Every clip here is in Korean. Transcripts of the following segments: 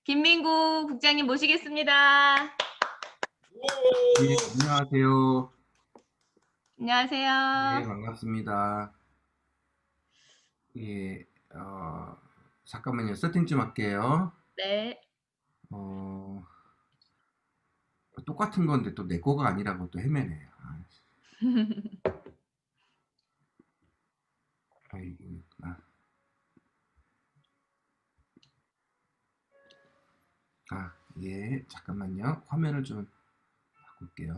김민구 국장님 모시겠습니다. 네, 안녕하세요. 네, 안녕하세요. 반갑습니다. 예, 잠깐만요. 세팅 좀 할게요. 네. 어, 똑같은 건데 또 내 거가 아니라고 또 헤매네요. 이거 있구나. 예, 잠깐만요. 화면을 좀 바꿀게요.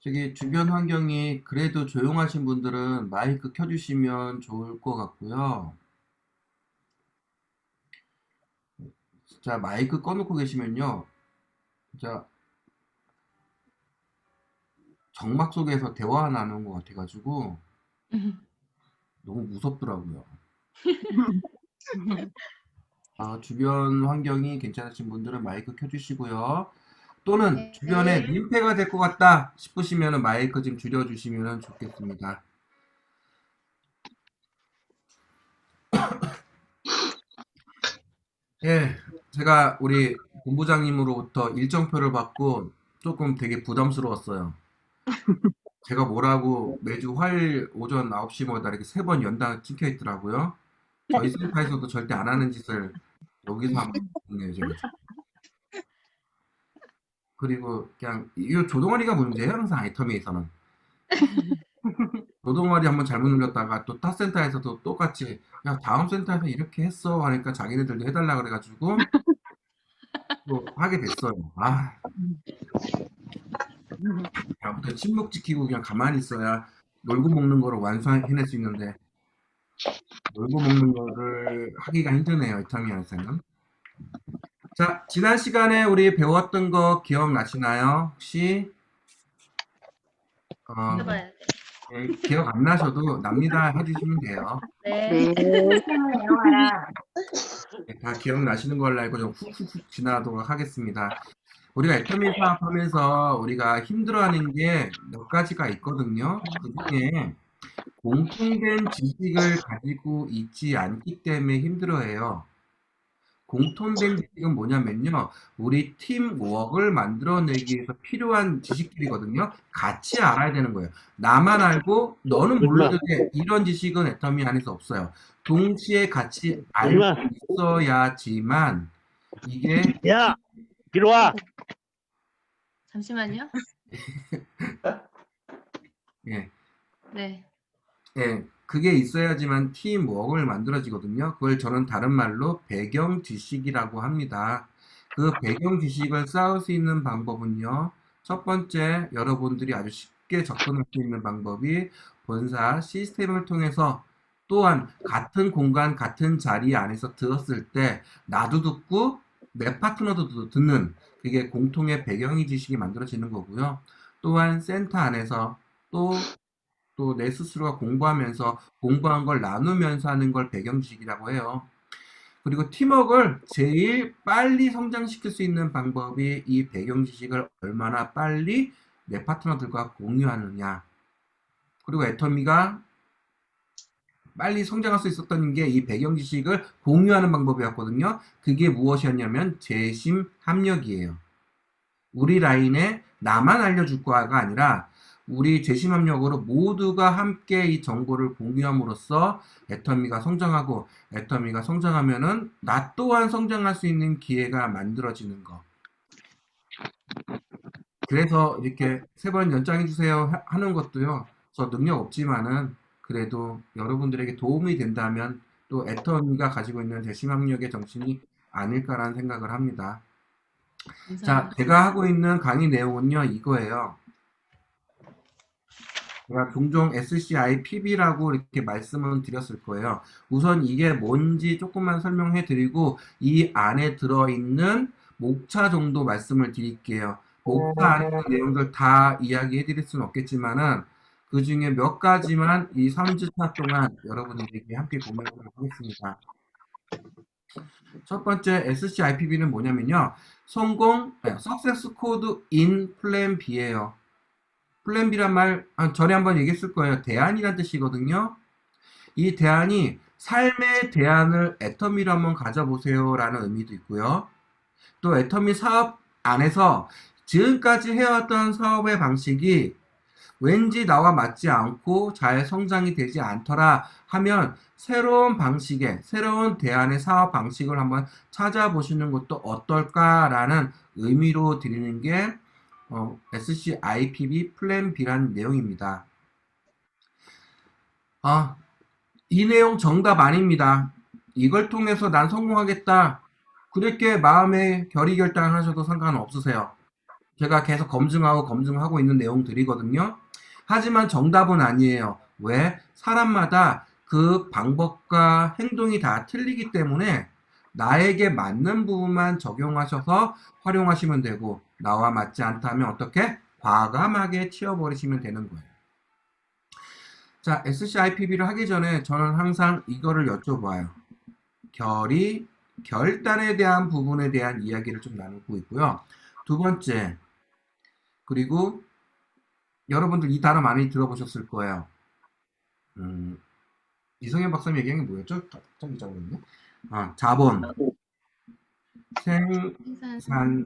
저기 주변 환경이 그래도 조용하신 분들은 마이크 켜주시면 좋을 것 같고요. 진짜 마이크 꺼놓고 계시면요. 진짜 정막 속에서 대화 나누는 것 같아가지고 너무 무섭더라고요. 주변 환경이 괜찮으신 분들은 마이크 켜주시고요. 또는 주변에 네. 민폐가 될 것 같다 싶으시면 마이크 좀 줄여주시면 좋겠습니다. 예, 제가 우리 본부장님으로부터 일정표를 받고 조금 되게 부담스러웠어요. 제가 뭐라고 매주 화요일 오전 9시마다 이렇게 3번 연당 찍혀 있더라고요. 저희 센터에서도 절대 안 하는 짓을 여기서 하면 되네요, 제가. 그리고 그냥 이 조동아리가 문제예요, 항상 아이터미에서는. 조동아리 한번 잘못 눌렸다가 또 타 센터에서도 똑같이 야 다음 센터에서 이렇게 했어 하니까 자기네들도 해달라 그래가지고 또 하게 됐어요. 아무튼 침묵 지키고 그냥 가만히 있어야 놀고 먹는 거를 완수해낼 수 있는데 놀고 먹는 거를 하기가 힘드네요, 이타미안에서는. 자, 지난 시간에 우리 배웠던 거 기억나시나요? 혹시 어, 해봐야 돼. 기억 안 나셔도 납니다 해주시면 돼요. 네. 네, 다 기억나시는 걸로 알고 좀 훅훅훅 지나가도록 하겠습니다. 우리가 애터미 사업하면서 우리가 힘들어하는 게 몇 가지가 있거든요. 그 중에 공통된 지식을 가지고 있지 않기 때문에 힘들어해요. 공통된 지식은 뭐냐면요. 우리 팀워크를 만들어내기 위해서 필요한 지식들이거든요. 같이 알아야 되는 거예요. 나만 알고 너는 몰라도 돼. 이런 지식은 애터미 안에서 없어요. 동시에 같이 알고 있어야지만 이게 야, 뒤로 와. 잠시만요. 예, 네. 예, 그게 있어야지만 팀워크를 만들어지거든요. 그걸 저는 다른 말로 배경 지식이라고 합니다. 그 배경 지식을 쌓을 수 있는 방법은요. 첫 번째, 여러분들이 아주 쉽게 접근할 수 있는 방법이 본사 시스템을 통해서 또한 같은 공간, 같은 자리 안에서 들었을 때 나도 듣고 내 파트너도 듣는 그게 공통의 배경 지식이 만들어지는 거고요. 또한 센터 안에서 또 내 스스로가 공부하면서 공부한 걸 나누면서 하는 걸 배경지식이라고 해요. 그리고 팀워크를 제일 빨리 성장시킬 수 있는 방법이 이 배경지식을 얼마나 빨리 내 파트너들과 공유하느냐. 그리고 애터미가 빨리 성장할 수 있었던 게 이 배경지식을 공유하는 방법이었거든요. 그게 무엇이었냐면 재심 합력이에요. 우리 라인에 나만 알려줄 거가 아니라 우리 재심합력으로 모두가 함께 이 정보를 공유함으로써 애터미가 성장하고 애터미가 성장하면은 나 또한 성장할 수 있는 기회가 만들어지는 거. 그래서 이렇게 3번 연장해 주세요 하는 것도요. 저 능력 없지만은 그래도 여러분들에게 도움이 된다면 또 애터미가 가지고 있는 재심합력의 정신이 아닐까라는 생각을 합니다. 자, 감사합니다. 제가 하고 있는 강의 내용은요, 이거예요. 제가 종종 SCIPB라고 이렇게 말씀을 드렸을 거예요. 우선 이게 뭔지 조금만 설명해 드리고, 이 안에 들어있는 목차 정도 말씀을 드릴게요. 목차 안에 있는 내용들 다 이야기해 드릴 수는 없겠지만은, 그 중에 몇 가지만 이 3주차 동안 여러분들에게 함께 공유하도록 하겠습니다. 첫 번째 SCIPB는 뭐냐면요. Success Code in Plan B예요. 플랜 B란 말 전에 한번 얘기했을 거예요. 대안이란 뜻이거든요. 이 대안이 삶의 대안을 애터미로 한번 가져보세요라는 의미도 있고요. 또 애터미 사업 안에서 지금까지 해왔던 사업의 방식이 왠지 나와 맞지 않고 잘 성장이 되지 않더라 하면 새로운 방식의, 새로운 대안의 사업 방식을 한번 찾아보시는 것도 어떨까라는 의미로 드리는 게 SCIPB 플랜 B라는 내용입니다. 이 내용 정답 아닙니다. 이걸 통해서 난 성공하겠다. 그렇게 마음에 결의결단을 하셔도 상관없으세요. 제가 계속 검증하고 있는 내용들이거든요. 하지만 정답은 아니에요. 왜? 사람마다 그 방법과 행동이 다 틀리기 때문에 나에게 맞는 부분만 적용하셔서 활용하시면 되고, 나와 맞지 않다면 어떻게? 과감하게 치워버리시면 되는 거예요. 자, SCIPB를 하기 전에 저는 항상 이거를 여쭤봐요. 결단에 대한 부분에 대한 이야기를 좀 나누고 있고요. 두 번째, 그리고 여러분들 이 단어 많이 들어보셨을 거예요. 이성현 박사님 얘기한 게 뭐였죠? 갑자기 잊어버렸네. 자본, 생산성,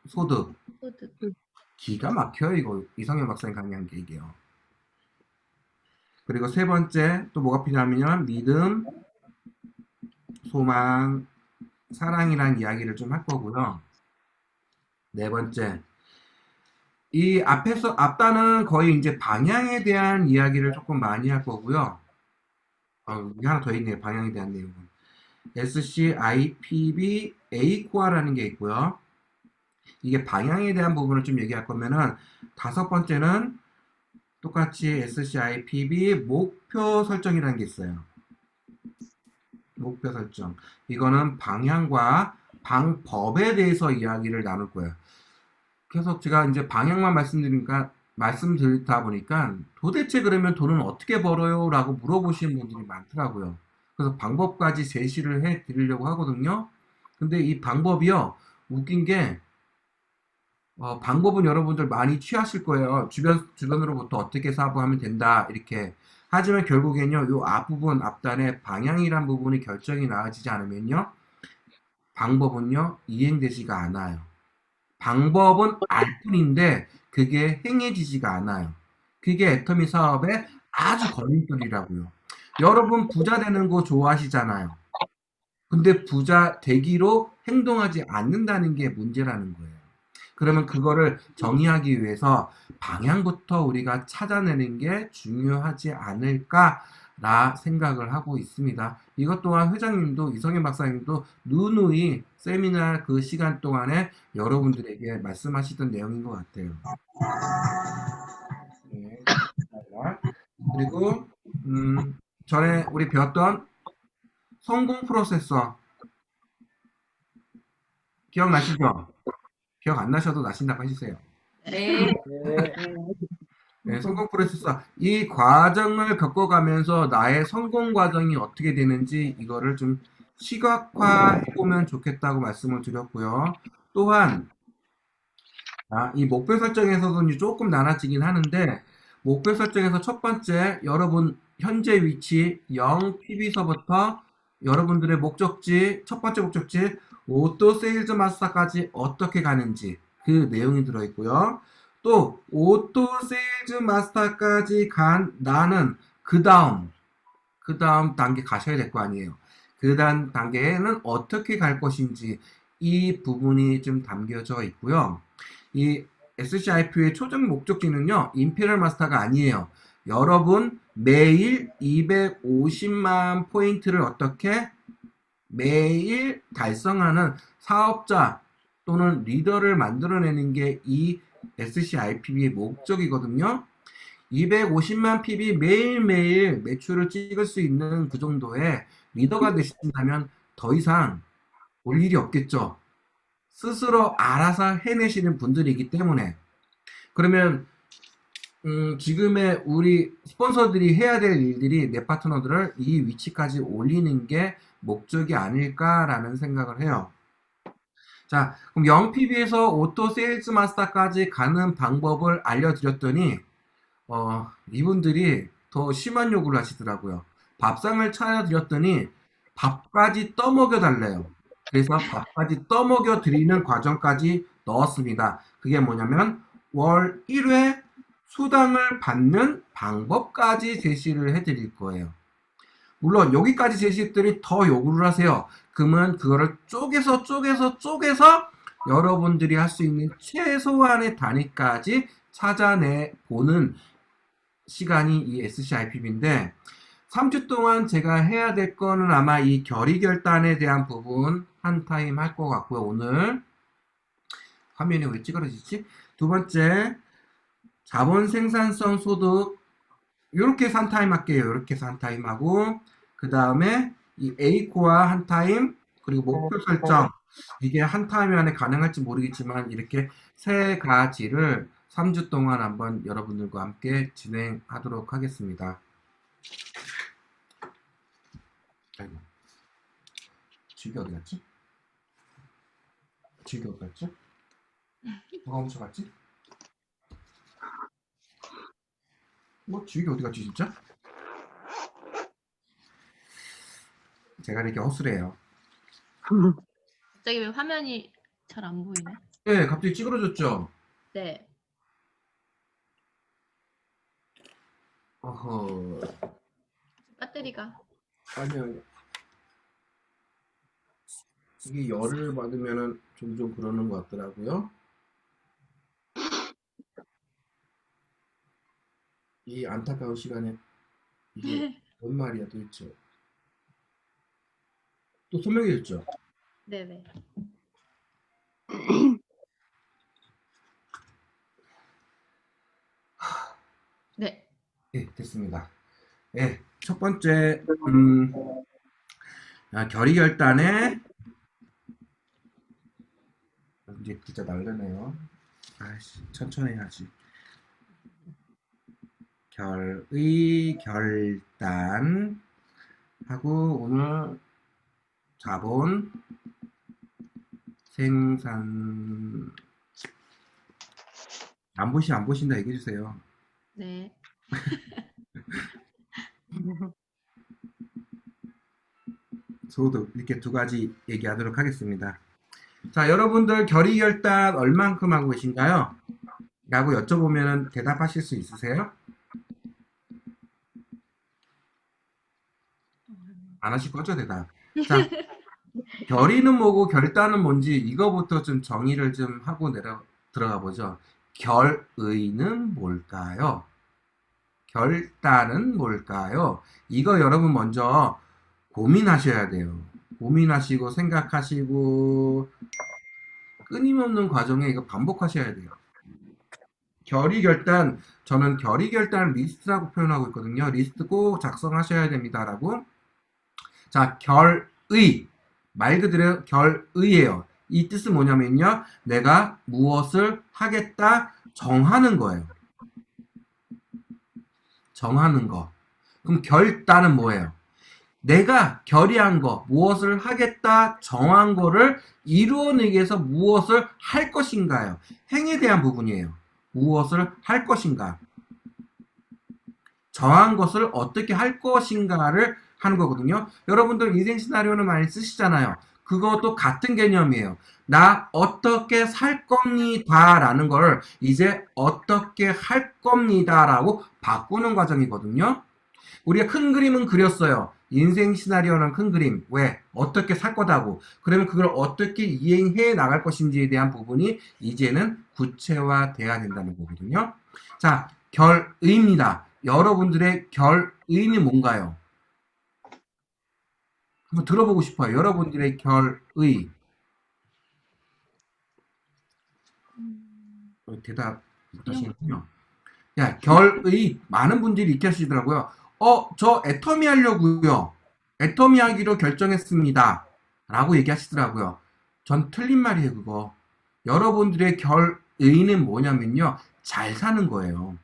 소득. 기가 막혀요, 이거. 이성현 박사님 강의한 게 이게요. 그리고 세 번째, 또 뭐가 필요하면 믿음, 소망, 사랑이라는 이야기를 좀 할 거고요. 네 번째, 이 앞단은 거의 이제 방향에 대한 이야기를 조금 많이 할 거고요. 이게 하나 더 있네요. 방향에 대한 내용은. SCIPB A코어라는 게 있고요. 이게 방향에 대한 부분을 좀 얘기할 거면은, 다섯 번째는 똑같이 SCIPB 목표 설정이라는 게 있어요. 목표 설정. 이거는 방향과 방법에 대해서 이야기를 나눌 거예요. 계속 제가 이제 방향만 말씀드리다 보니까 도대체 그러면 돈은 어떻게 벌어요? 라고 물어보시는 분들이 많더라고요. 그래서 방법까지 제시를 해 드리려고 하거든요. 근데 이 방법이요, 웃긴 게, 방법은 여러분들 많이 취하실 거예요. 주변으로부터 어떻게 사업하면 된다, 이렇게. 하지만 결국엔요, 요 앞부분, 앞단에 방향이란 부분이 결정이 나아지지 않으면요, 방법은요, 이행되지가 않아요. 방법은 알 뿐인데 그게 행해지지가 않아요. 그게 애터미 사업의 아주 걸림돌이라고요. 여러분 부자 되는 거 좋아하시잖아요. 근데 부자 되기로 행동하지 않는다는 게 문제라는 거예요. 그러면 그거를 정의하기 위해서 방향부터 우리가 찾아내는 게 중요하지 않을까라 생각을 하고 있습니다. 이것 또한 회장님도 이성현 박사님도 누누이 세미나 그 시간 동안에 여러분들에게 말씀하시던 내용인 것 같아요. 네, 그리고 전에 우리 배웠던 성공 프로세서 기억나시죠? 기억 안 나셔도 나신다고 해주세요. 네. 네, 성공 프로세서. 이 과정을 겪어가면서 나의 성공 과정이 어떻게 되는지 이거를 좀 시각화해 보면 좋겠다고 말씀을 드렸고요. 또한 이 목표 설정에서도 조금 나눠지긴 하는데, 목표 설정에서 첫 번째, 여러분 현재 위치 0 PB서부터 여러분들의 목적지, 첫 번째 목적지 오토 세일즈 마스터까지 어떻게 가는지 그 내용이 들어있고요. 또 오토 세일즈 마스터까지 간 나는 그 다음 단계 가셔야 될 거 아니에요. 그 다음 단계에는 어떻게 갈 것인지 이 부분이 좀 담겨져 있고요. 이 SCIP의 최종 목적지는요, 임페리얼 마스터가 아니에요. 여러분 매일 250만 포인트를 어떻게 매일 달성하는 사업자 또는 리더를 만들어내는 게 이 SCIPB의 목적이거든요. 250만 PB 매일매일 매출을 찍을 수 있는 그 정도의 리더가 되신다면 더 이상 올 일이 없겠죠. 스스로 알아서 해내시는 분들이기 때문에. 그러면 지금의 우리 스폰서들이 해야 될 일들이 내 파트너들을 이 위치까지 올리는 게 목적이 아닐까라는 생각을 해요. 자, 그럼 0PB에서 오토 세일즈 마스터까지 가는 방법을 알려드렸더니 이분들이 더 심한 요구를 하시더라고요. 밥상을 차려드렸더니 밥까지 떠먹여 달래요. 그래서 밥까지 떠먹여 드리는 과정까지 넣었습니다. 그게 뭐냐면 월 1회 수당을 받는 방법까지 제시를 해드릴 거예요. 물론 여기까지 제시했더니 더 요구를 하세요. 그러면 그거를 쪼개서 여러분들이 할 수 있는 최소한의 단위까지 찾아내 보는 시간이 이 SCIPB인데 3주 동안 제가 해야 될 거는 아마 이 결의결단에 대한 부분 한 타임 할 것 같고요. 오늘 화면이 왜 찌그러지지? 두 번째 자본 생산성 소득 이렇게 해서 한 타임 할게요. 이렇게 해서 한 타임 하고 그 다음에 이 A코어 한 타임 그리고 목표 설정 이게 한 타임 안에 가능할지 모르겠지만 이렇게 세 가지를 3주 동안 한번 여러분들과 함께 진행하도록 하겠습니다. 아이고, 지우개 어디 갔지? 지우개 어디 갔지? 누가 훔쳐갔지? 뭐 지우개 어디 갔지 진짜? 제가 이렇게 허술해요. 갑자기 왜 화면이 잘 안 보이네? 네, 갑자기 찌그러졌죠? 네. 어허, 배터리가. 아니요. 이게 열을 받으면은 종종 그러는 것 같더라고요. 이 안타까운 시간에 이게 뭔 말이야 도대체. 또 소명해졌죠? 네네. 네. 예, 됐습니다. 예, 첫 번째, 결의결단에, 이제 글자 날르네요. 아이씨, 천천히 해야지. 결의결단, 하고, 오늘 자본, 생산, 안 보신다 얘기해주세요. 네. 소득, 이렇게 두 가지 얘기하도록 하겠습니다. 자, 여러분들 결의결단 얼만큼 하고 계신가요? 라고 여쭤보면 대답하실 수 있으세요? 안 하실 거죠, 대답? 자, 결의는 뭐고 결단은 뭔지 이거부터 좀 정의를 좀 하고 들어가 보죠. 결의는 뭘까요? 결단은 뭘까요? 이거 여러분 먼저 고민하셔야 돼요. 고민하시고 생각하시고 끊임없는 과정에 이거 반복하셔야 돼요. 결의결단, 저는 결의결단 리스트라고 표현하고 있거든요. 리스트 꼭 작성하셔야 됩니다라고. 자, 결의. 말 그대로 결의예요. 이 뜻은 뭐냐면요. 내가 무엇을 하겠다 정하는 거예요. 정하는 거. 그럼 결단은 뭐예요? 내가 결의한 거, 무엇을 하겠다 정한 거를 이루어내기 위해서 무엇을 할 것인가요? 행에 대한 부분이에요. 무엇을 할 것인가? 정한 것을 어떻게 할 것인가를 하는 거거든요. 여러분들 인생 시나리오는 많이 쓰시잖아요. 그것도 같은 개념이에요. 나 어떻게 살 겁니다 라는 걸 이제 어떻게 할 겁니다 라고 바꾸는 과정이거든요. 우리가 큰 그림은 그렸어요. 인생 시나리오는 큰 그림. 왜? 어떻게 살 거다고. 그러면 그걸 어떻게 이행해 나갈 것인지에 대한 부분이 이제는 구체화돼야 된다는 거거든요. 자, 결의입니다. 여러분들의 결의는 뭔가요? 한번 들어보고 싶어요. 여러분들의 결의. 대답 못하시는군요. 야, 결의. 많은 분들이 이렇게 하시더라고요. 저 애터미 하려고요. 애터미 하기로 결정했습니다. 라고 얘기하시더라고요. 전 틀린 말이에요, 그거. 여러분들의 결의는 뭐냐면요. 잘 사는 거예요.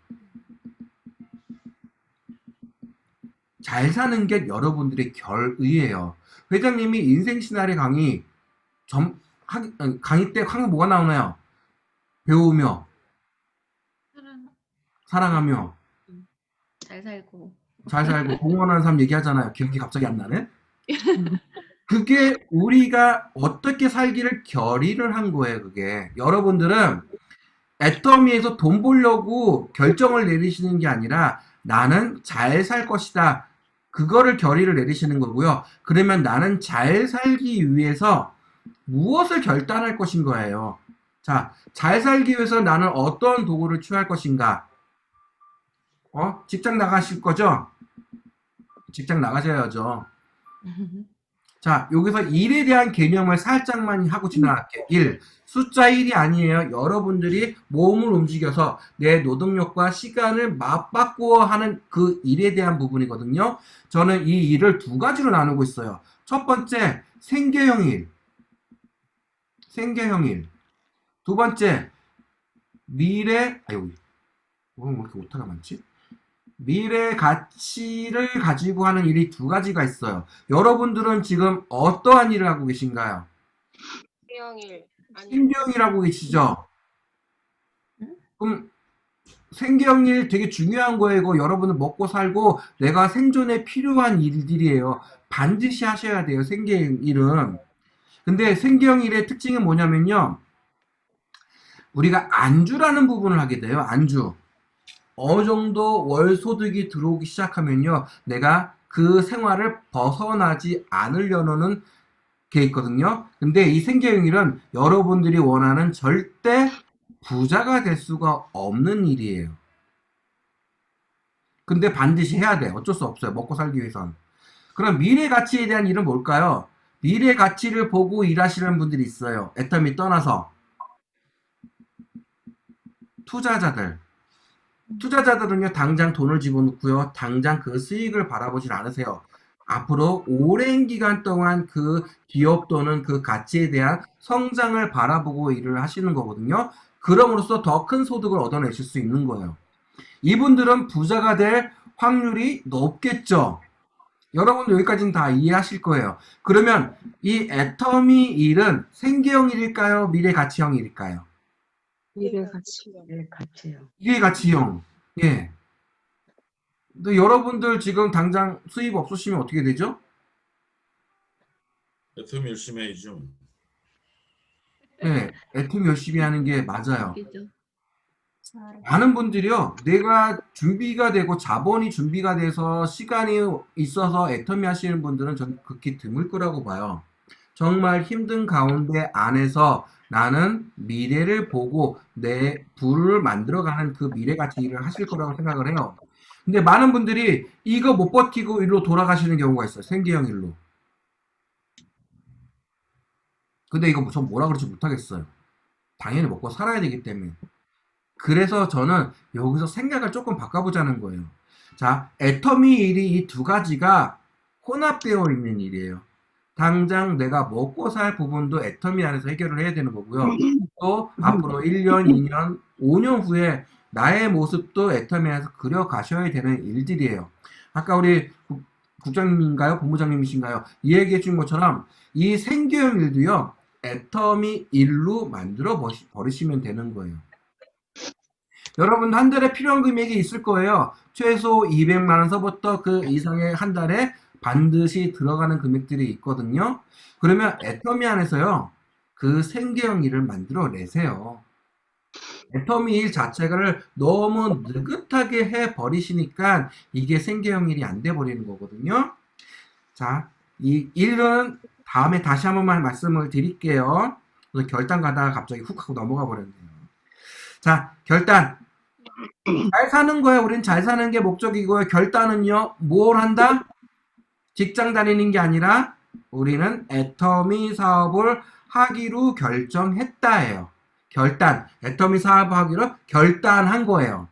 잘 사는 게 여러분들의 결의예요. 회장님이 인생 시나리오 강의 때 항상 뭐가 나오나요? 배우며, 사랑, 사랑하며, 잘 살고. 잘 살고 공헌하는 사람 얘기하잖아요. 기억이 갑자기 안 나네. 그게 우리가 어떻게 살기를 결의를 한 거예요. 그게 여러분들은 애터미에서 돈 벌려고 결정을 내리시는 게 아니라 나는 잘 살 것이다. 그거를 결의를 내리시는 거고요. 그러면 나는 잘 살기 위해서 무엇을 결단할 것인 거예요. 자, 잘 살기 위해서 나는 어떤 도구를 취할 것인가? 직장 나가실 거죠? 직장 나가셔야죠. 자, 여기서 일에 대한 개념을 살짝만 하고 지나갈게요. 1. 숫자 1이 아니에요. 여러분들이 몸을 움직여서 내 노동력과 시간을 맞바꾸어 하는 그 일에 대한 부분이거든요. 저는 이 일을 두 가지로 나누고 있어요. 첫 번째, 생계형 일. 생계형 일. 두 번째, 오늘 왜 이렇게 오타가 많지? 미래 가치를 가지고 하는 일이 두 가지가 있어요. 여러분들은 지금 어떠한 일을 하고 계신가요? 생명일 아니 생계형이라고 계시죠? 응? 그럼 생계형일 되게 중요한 거예요. 이거 여러분은 먹고 살고 내가 생존에 필요한 일들이에요. 반드시 하셔야 돼요. 생계형일은. 근데 생계형일의 특징은 뭐냐면요. 우리가 안주라는 부분을 하게 돼요. 안주. 어느 정도 월 소득이 들어오기 시작하면요. 내가 그 생활을 벗어나지 않으려는 게 있거든요. 근데 이 생계형일은 여러분들이 원하는 절대 부자가 될 수가 없는 일이에요. 근데 반드시 해야 돼. 어쩔 수 없어요. 먹고 살기 위해선. 그럼 미래 가치에 대한 일은 뭘까요? 미래 가치를 보고 일하시는 분들이 있어요. 애터미 떠나서. 투자자들. 투자자들은요, 당장 돈을 집어넣고요, 당장 그 수익을 바라보질 않으세요. 앞으로 오랜 기간 동안 그 기업 또는 그 가치에 대한 성장을 바라보고 일을 하시는 거거든요. 그럼으로써 더 큰 소득을 얻어내실 수 있는 거예요. 이분들은 부자가 될 확률이 높겠죠. 여러분도 여기까지는 다 이해하실 거예요. 그러면 이 애터미 일은 생계형 일일까요? 미래 가치형 일일까요? 미래 가치. 네, 같이요. 미래 가치형. 예. 근데 여러분들 지금 당장 수입 없으시면 어떻게 되죠? 애터미 열심히 해야죠. 네, 애템 열심히 하는 게 맞아요. 웃기죠. 많은 분들이요, 내가 준비가 되고 자본이 준비가 돼서 시간이 있어서 애터미 하시는 분들은 전 극히 드물 거라고 봐요. 정말 힘든 가운데 안에서 나는 미래를 보고 내 부를 만들어가는 그 미래 가치 일을 하실 거라고 생각을 해요. 근데 많은 분들이 이거 못 버티고 일로 돌아가시는 경우가 있어요. 생계형 일로. 근데 이거 전 뭐라 그러지 못하겠어요. 당연히 먹고 살아야 되기 때문에. 그래서 저는 여기서 생각을 조금 바꿔보자는 거예요. 자, 애터미 일이 이 두 가지가 혼합되어 있는 일이에요. 당장 내가 먹고 살 부분도 애터미 안에서 해결을 해야 되는 거고요. 또 앞으로 1년, 2년, 5년 후에 나의 모습도 애터미 안에서 그려가셔야 되는 일들이에요. 아까 우리 국장님인가요? 본부장님이신가요? 이 얘기해 준 것처럼 이 생계형 일도요. 애터미 일로 만들어 버리시면 되는 거예요. 여러분 한 달에 필요한 금액이 있을 거예요. 최소 200만 원서부터 그 이상의 한 달에 반드시 들어가는 금액들이 있거든요. 그러면 애터미 안에서요. 그 생계형 일을 만들어 내세요. 애터미 일 자체를 너무 느긋하게 해 버리시니까 이게 생계형 일이 안 돼 버리는 거거든요. 자, 이 일은 다음에 다시 한 번만 말씀을 드릴게요. 그래서 결단 가다가 갑자기 훅 하고 넘어가 버렸네요. 자, 결단. 잘 사는 거예요. 우린 잘 사는 게 목적이고요. 결단은요. 뭘 한다? 직장 다니는 게 아니라 우리는 애터미 사업을 하기로 결정했다예요. 결단. 애터미 사업을 하기로 결단한 거예요.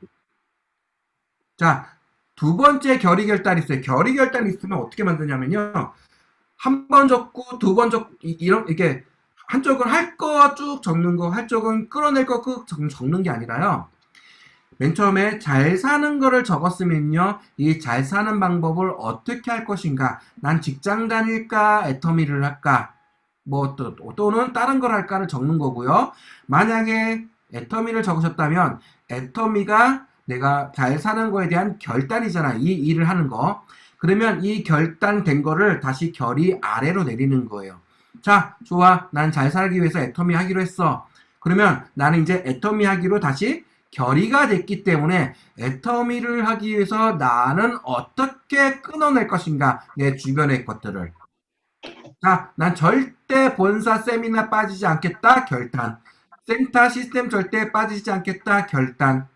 자, 두 번째 결의 결단이 있어요. 결의 결단이 있으면 어떻게 만드냐면요. 한 번 적고 두 번 적고 이렇게 한쪽은 할 거 쭉 적는 거, 한쪽은 끌어낼 거 쭉 적는 게 아니라요. 맨 처음에 잘 사는 거를 적었으면요. 이 잘 사는 방법을 어떻게 할 것인가? 난 직장 다닐까? 애터미를 할까? 뭐 또는 다른 걸 할까를 적는 거고요. 만약에 애터미를 적으셨다면 애터미가 내가 잘 사는 거에 대한 결단이잖아. 이 일을 하는 거. 그러면 이 결단된 거를 다시 결이 아래로 내리는 거예요. 자, 좋아. 난 잘 살기 위해서 애터미 하기로 했어. 그러면 나는 이제 애터미 하기로 다시 결의가 됐기 때문에 애터미를 하기 위해서 나는 어떻게 끊어낼 것인가? 내 주변의 것들을. 자, 난 절대 본사 세미나 빠지지 않겠다. 결단. 센터 시스템 절대 빠지지 않겠다. 결단.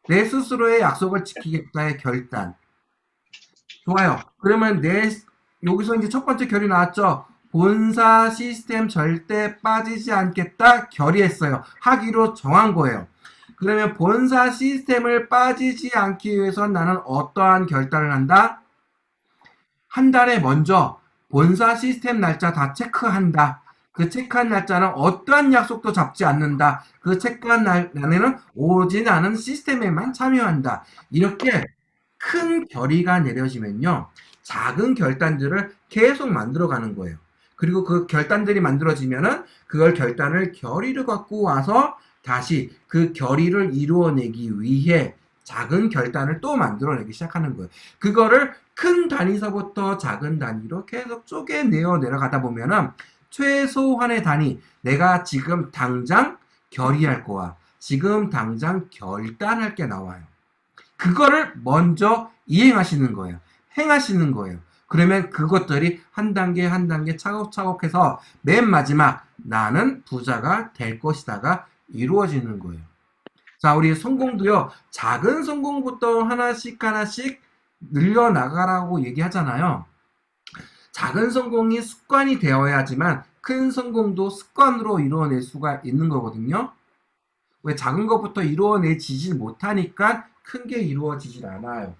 내 스스로의 약속을 지키겠다의 결단. 좋아요. 그러면 여기서 이제 첫 번째 결이 나왔죠. 본사 시스템 절대 빠지지 않겠다. 결의했어요. 하기로 정한 거예요. 그러면 본사 시스템을 빠지지 않기 위해서 나는 어떠한 결단을 한다? 한 달에 먼저 본사 시스템 날짜 다 체크한다. 그 체크한 날짜는 어떠한 약속도 잡지 않는다. 그 체크한 날에는 오로지 나는 시스템에만 참여한다. 이렇게 큰 결의가 내려지면요. 작은 결단들을 계속 만들어가는 거예요. 그리고 그 결단들이 만들어지면은 그걸 결단을 결의를 갖고 와서 다시 그 결의를 이루어내기 위해 작은 결단을 또 만들어내기 시작하는 거예요. 그거를 큰 단위서부터 작은 단위로 계속 쪼개내어 내려가다 보면은 최소한의 단위, 내가 지금 당장 결의할 거와 지금 당장 결단할 게 나와요. 그거를 먼저 이행하시는 거예요. 행하시는 거예요. 그러면 그것들이 한 단계 한 단계 차곡차곡 해서 맨 마지막 나는 부자가 될 것이다가 이루어지는 거예요. 자, 우리 성공도요. 작은 성공부터 하나씩 하나씩 늘려나가라고 얘기하잖아요. 작은 성공이 습관이 되어야지만 큰 성공도 습관으로 이루어낼 수가 있는 거거든요. 왜 작은 것부터 이루어내지질 못하니까 큰 게 이루어지질 않아요.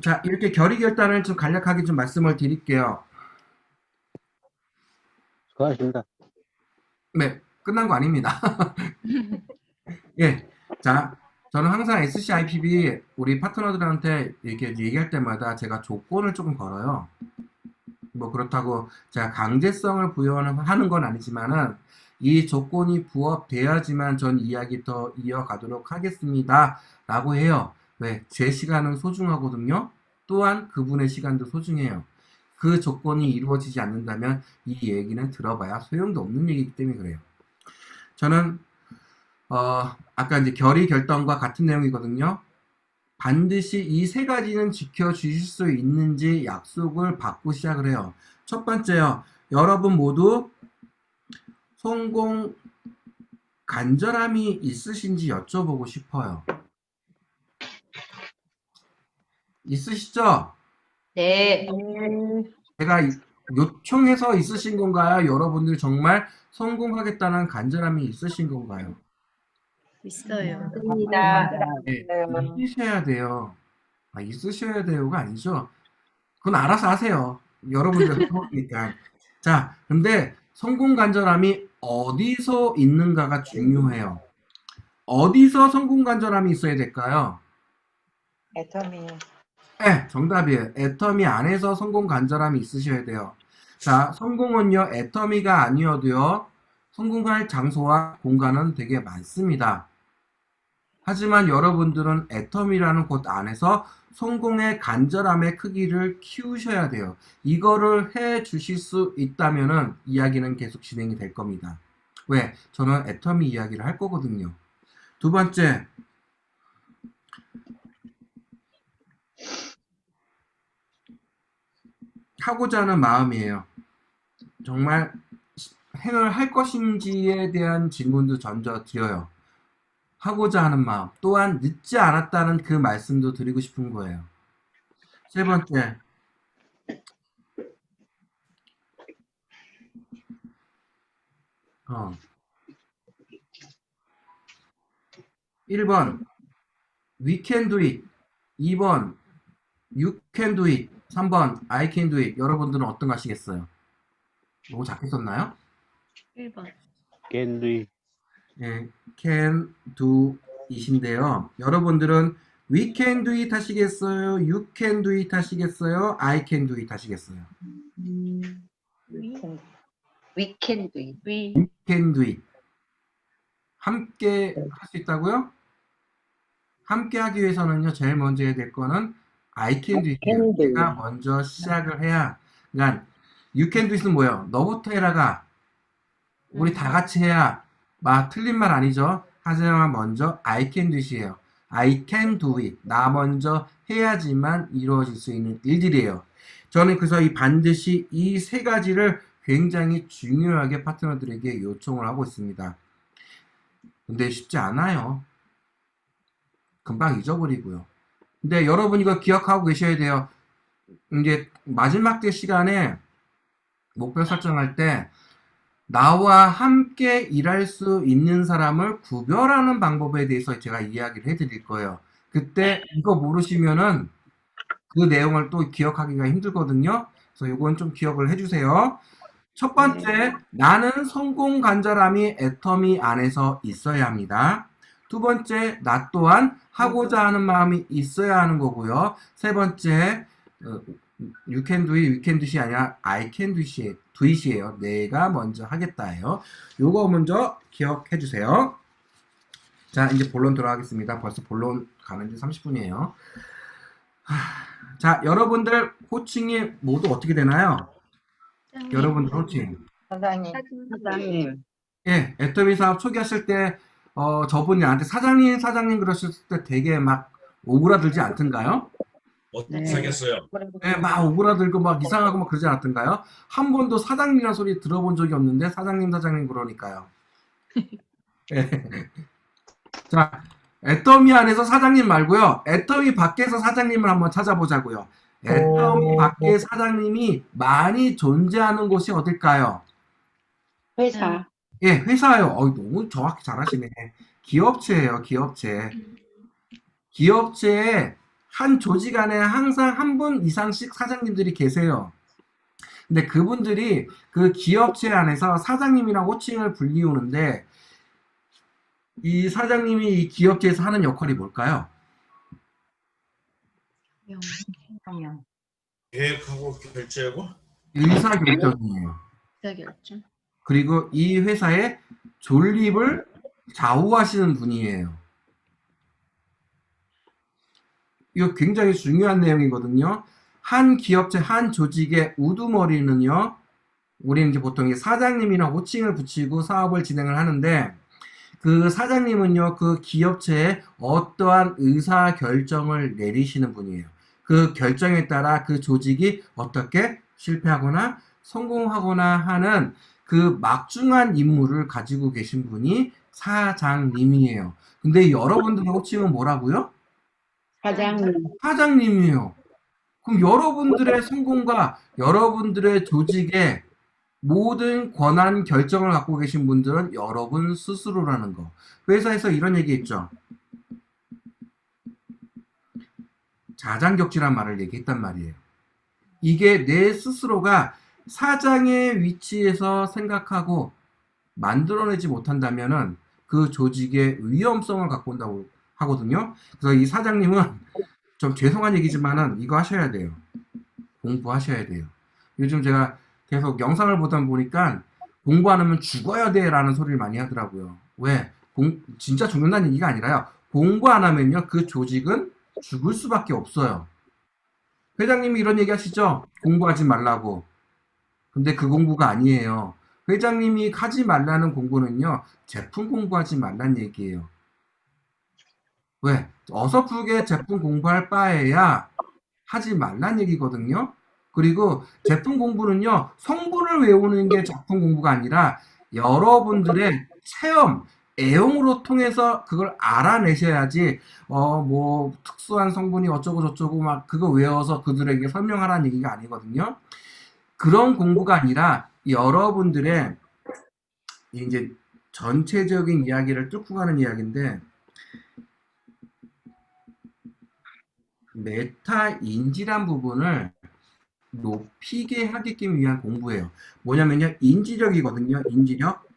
자, 이렇게 결의결단을 좀 간략하게 좀 말씀을 드릴게요. 수고하십니다. 네, 끝난 거 아닙니다. 예, 자, 저는 항상 SCIPB 우리 파트너들한테 이렇게 얘기할 때마다 제가 조건을 조금 걸어요. 뭐 그렇다고 제가 강제성을 부여하는 건 아니지만은 이 조건이 부합돼야지만 전 이야기 더 이어가도록 하겠습니다. 라고 해요. 왜? 제 시간은 소중하거든요. 또한 그분의 시간도 소중해요. 그 조건이 이루어지지 않는다면 이 얘기는 들어봐야 소용도 없는 얘기이기 때문에 그래요. 저는 아까 이제 결의 결단과 같은 내용이거든요. 반드시 이 세 가지는 지켜주실 수 있는지 약속을 받고 시작을 해요. 첫 번째요. 여러분 모두 성공 간절함이 있으신지 여쭤보고 싶어요. 있으시죠? 네. 제가 요청해서 있으신 건가요? 여러분들 정말 성공하겠다는 간절함이 있으신 건가요? 있어요. 네, 있으셔야 돼요. 아, 있으셔야 돼요가 아니죠. 그건 알아서 하세요. 여러분들 성공이니까. 자, 근데 성공 간절함이 어디서 있는가가 중요해요. 어디서 성공 간절함이 있어야 될까요? 애터미. 네, 정답이에요. 애터미 안에서 성공 간절함이 있으셔야 돼요. 자, 성공은요, 애터미가 아니어도요, 성공할 장소와 공간은 되게 많습니다. 하지만 여러분들은 애터미라는 곳 안에서 성공의 간절함의 크기를 키우셔야 돼요. 이거를 해 주실 수 있다면은 이야기는 계속 진행이 될 겁니다. 왜? 저는 애터미 이야기를 할 거거든요. 두 번째, 하고자 하는 마음이에요. 정말 행을 할 것인지에 대한 질문도 먼저 드려요. 하고자 하는 마음, 또한 늦지 않았다는 그 말씀도 드리고 싶은 거예요. 세 번째, 1번 We can do it, 2번 You can do it, 3번 I can do it. 여러분들은 어떤 거 하시겠어요? 너무 작게 썼나요? 1번. 겐리 예, can do it인데요. 여러분들은 We can do it 하시겠어요? You can do it 하시겠어요? I can do it 하시겠어요? We can do it. We You can do it. 함께 할 수 있다고요? 함께 하기 위해서는요, 제일 먼저 해야 될 거는 I can do it예요. can do. 내가 먼저 시작을 해야. 그러니까 you can do it은 뭐예요? 너부터 해라가 우리 다 같이 해야 틀린 말 아니죠? 하지만 먼저 I can do it이에요. I can do it. 나 먼저 해야지만 이루어질 수 있는 일들이에요. 저는 그래서 이 반드시 이 세 가지를 굉장히 중요하게 파트너들에게 요청을 하고 있습니다. 근데 쉽지 않아요. 금방 잊어버리고요. 근데 여러분 이거 기억하고 계셔야 돼요. 이제 마지막 때 시간에 목표 설정할 때 나와 함께 일할 수 있는 사람을 구별하는 방법에 대해서 제가 이야기를 해드릴 거예요. 그때 이거 모르시면은 그 내용을 또 기억하기가 힘들거든요. 그래서 이건 좀 기억을 해주세요. 첫 번째, 나는 성공 간절함이 애터미 안에서 있어야 합니다. 두 번째, 나 또한 하고자 하는 마음이 있어야 하는 거고요. 세 번째, you can do it, we can do it이 아니라 I can do it이에요. 내가 먼저 하겠다예요. 요거 먼저 기억해 주세요. 자, 이제 본론 들어가겠습니다. 벌써 본론 가는 지 30분이에요. 자, 여러분들 호칭이 모두 어떻게 되나요? 여러분들 호칭. 사장님. 사장님. 예, 애터미 사업 초기하실 때 저분이 나한테 사장님 그러실 때 되게 막 오그라들지 않던가요? 어떻겠어요? 예, 막 오그라들고 막 이상하고 막 그러지 않았던가요? 한 번도 사장님이라는 소리 들어본 적이 없는데 사장님 그러니까요. 예. 자, 애터미 안에서 사장님 말고요. 애터미 밖에서 사장님을 한번 찾아보자고요. 애터미 밖에 사장님이 많이 존재하는 곳이 어딜까요? 회사. 예, 회사요. 너무 정확히 잘하시네. 기업체예요, 기업체. 기업체에 한 조직 안에 항상 한 분 이상씩 사장님들이 계세요. 근데 그분들이 그 기업체 안에서 사장님이라고 호칭을 불리우는데 이 사장님이 이 기업체에서 하는 역할이 뭘까요? 계획하고 결제하고 의사결정이에요. 의사결정. 그리고 이 회사의 존립을 좌우하시는 분이에요. 이거 굉장히 중요한 내용이거든요. 한 기업체, 한 조직의 우두머리는요, 우리는 이제 보통 사장님이랑 호칭을 붙이고 사업을 진행을 하는데, 그 사장님은요, 그 기업체에 어떠한 의사 결정을 내리시는 분이에요. 그 결정에 따라 그 조직이 어떻게 실패하거나 성공하거나 하는 그 막중한 임무를 가지고 계신 분이 사장님이에요. 근데 여러분들의 호칭은 뭐라고요? 사장님. 사장님이에요. 그럼 여러분들의 성공과 여러분들의 조직의 모든 권한 결정을 갖고 계신 분들은 여러분 스스로라는 거. 회사에서 이런 얘기 했죠. 자장격지란 말을 얘기했단 말이에요. 이게 내 스스로가 사장의 위치에서 생각하고 만들어내지 못한다면은 그 조직의 위험성을 갖고 온다고 하거든요. 그래서 이 사장님은 좀 죄송한 얘기지만은 이거 하셔야 돼요. 공부하셔야 돼요. 요즘 제가 계속 영상을 보다 보니까 공부 안 하면 죽어야 돼 라는 소리를 많이 하더라고요. 왜? 진짜 죽는다는 얘기가 아니라요. 공부 안 하면요. 그 조직은 죽을 수밖에 없어요. 회장님이 이런 얘기 하시죠? 공부하지 말라고. 근데 그 공부가 아니에요. 회장님이 하지 말라는 공부는요. 제품 공부하지 말란 얘기예요. 왜? 어설프게 제품 공부할 바에야 하지 말란 얘기거든요. 그리고 제품 공부는요. 성분을 외우는 게 제품 공부가 아니라 여러분들의 체험, 애용으로 통해서 그걸 알아내셔야지 뭐 특수한 성분이 어쩌고 저쩌고 막 그거 외워서 그들에게 설명하라는 얘기가 아니거든요. 그런 공부가 아니라 여러분들의 이제 전체적인 이야기를 뚫고 가는 이야기인데 메타 인지란 부분을 높이게 하기 위한 공부예요. 뭐냐면요. 인지력이거든요. 인지력.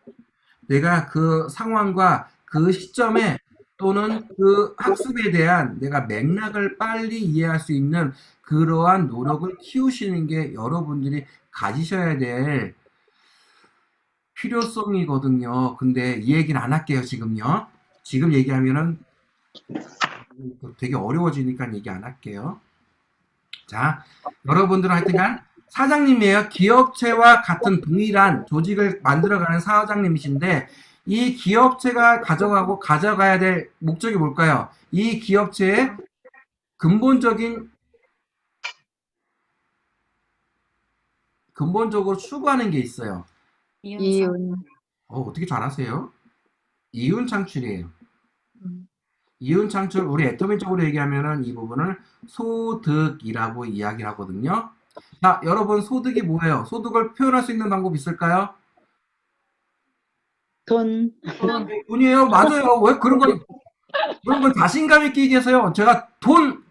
내가 그 상황과 그 시점에 또는 그 학습에 대한 내가 맥락을 빨리 이해할 수 있는 그러한 노력을 키우시는 게 여러분들이 가지셔야 될 필요성이거든요. 근데 이 얘기는 안 할게요, 지금요. 지금 얘기하면은 되게 어려워지니까 얘기 안 할게요. 자, 여러분들은 하여튼간 사장님이에요. 기업체와 같은 동일한 조직을 만들어가는 사장님이신데 이 기업체가 가져가야 될 목적이 뭘까요? 이 기업체의 근본적으로 추구하는 게 있어요. 이윤. 어떻게 잘하세요? 이윤 창출이에요. 음. 이윤 창출, 우리 애터미적으로 얘기하면은 이 부분을 소득이라고 이야기를 하거든요. 자, 여러분 소득이 뭐예요? 소득을 표현할 수 있는 방법 있을까요? 돈. 돈이에요. 맞아요. 왜 그런 건 자신감 있게 얘기해서요. 제가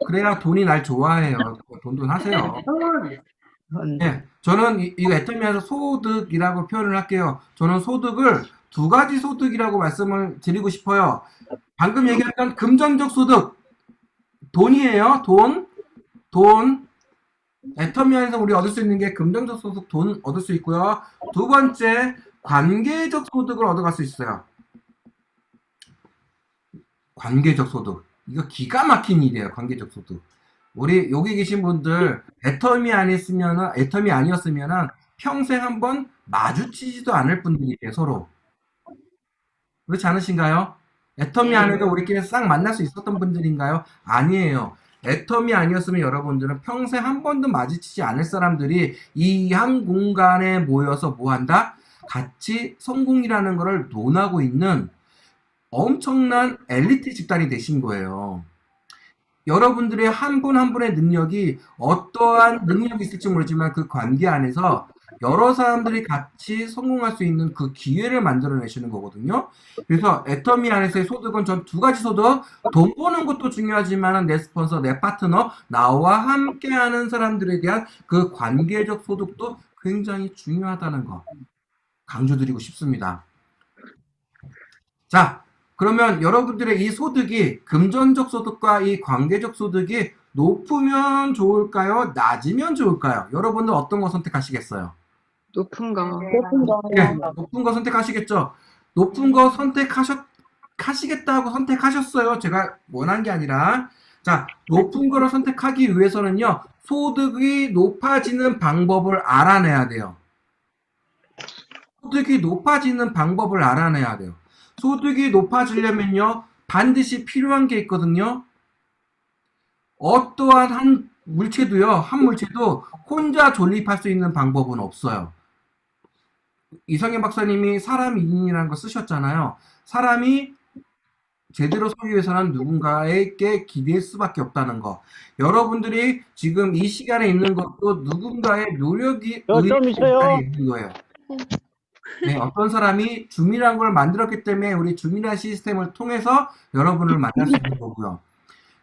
그래야 돈이 날 좋아해요. 돈 하세요. 돈. 네, 저는 이거 애터미에서 소득이라고 표현을 할게요. 저는 소득을 두 가지 소득이라고 말씀을 드리고 싶어요. 방금 얘기했던 금전적 소득, 돈이에요. 돈. 애터미 안에서 우리 얻을 수 있는 게 금전적 소득, 돈 얻을 수 있고요. 두 번째, 관계적 소득을 얻어갈 수 있어요. 관계적 소득. 이거 기가 막힌 일이에요. 관계적 소득. 우리 여기 계신 분들 애터미 아니었으면은 평생 한번 마주치지도 않을 분들이에요. 서로. 그렇지 않으신가요? 애터미 안에도 우리끼리 싹 만날 수 있었던 분들인가요? 아니에요. 애터미 아니었으면 여러분들은 평생 한 번도 마주치지 않을 사람들이 이 한 공간에 모여서 뭐 한다? 같이 성공이라는 것을 논하고 있는 엄청난 엘리트 집단이 되신 거예요. 여러분들의 한 분 한 분의 능력이 어떠한 능력이 있을지 모르지만 그 관계 안에서 여러 사람들이 같이 성공할 수 있는 그 기회를 만들어내시는 거거든요. 그래서 애터미 안에서의 소득은 전 두 가지 소득, 돈 버는 것도 중요하지만 내 스폰서, 내 파트너, 나와 함께하는 사람들에 대한 그 관계적 소득도 굉장히 중요하다는 거 강조드리고 싶습니다. 자, 그러면 여러분들의 이 소득이 금전적 소득과 이 관계적 소득이 높으면 좋을까요? 낮으면 좋을까요? 여러분들 어떤 거 선택하시겠어요? 높은 거. 네, 높은 거 선택하시겠죠? 높은 거 하시겠다고 선택하셨어요. 제가 원한 게 아니라. 자, 높은 거를 선택하기 위해서는요, 소득이 높아지는 방법을 알아내야 돼요. 소득이 높아지는 방법을 알아내야 돼요. 소득이 높아지려면요, 반드시 필요한 게 있거든요. 어떠한 한 물체도 혼자 존립할 수 있는 방법은 없어요. 이성현 박사님이 사람 인인이라는 거 쓰셨잖아요. 사람이 제대로 서기 위해서는 누군가에게 기댈 수밖에 없다는 거. 여러분들이 지금 이 시간에 있는 것도 누군가의 노력이 좀 있어요. 있는 거예요. 네, 어떤 사람이 줌이라는 걸 만들었기 때문에 우리 줌이라는 시스템을 통해서 여러분을 만날 수 있는 거고요.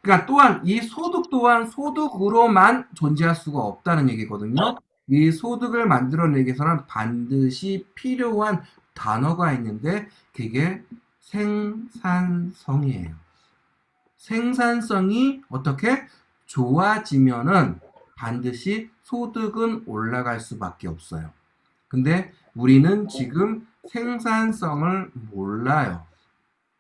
그러니까 또한 이 소득 또한 소득으로만 존재할 수가 없다는 얘기거든요. 이 소득을 만들어내기 위해서는 반드시 필요한 단어가 있는데 그게 생산성이에요. 생산성이 어떻게 좋아지면은 반드시 소득은 올라갈 수밖에 없어요. 근데 우리는 지금 생산성을 몰라요.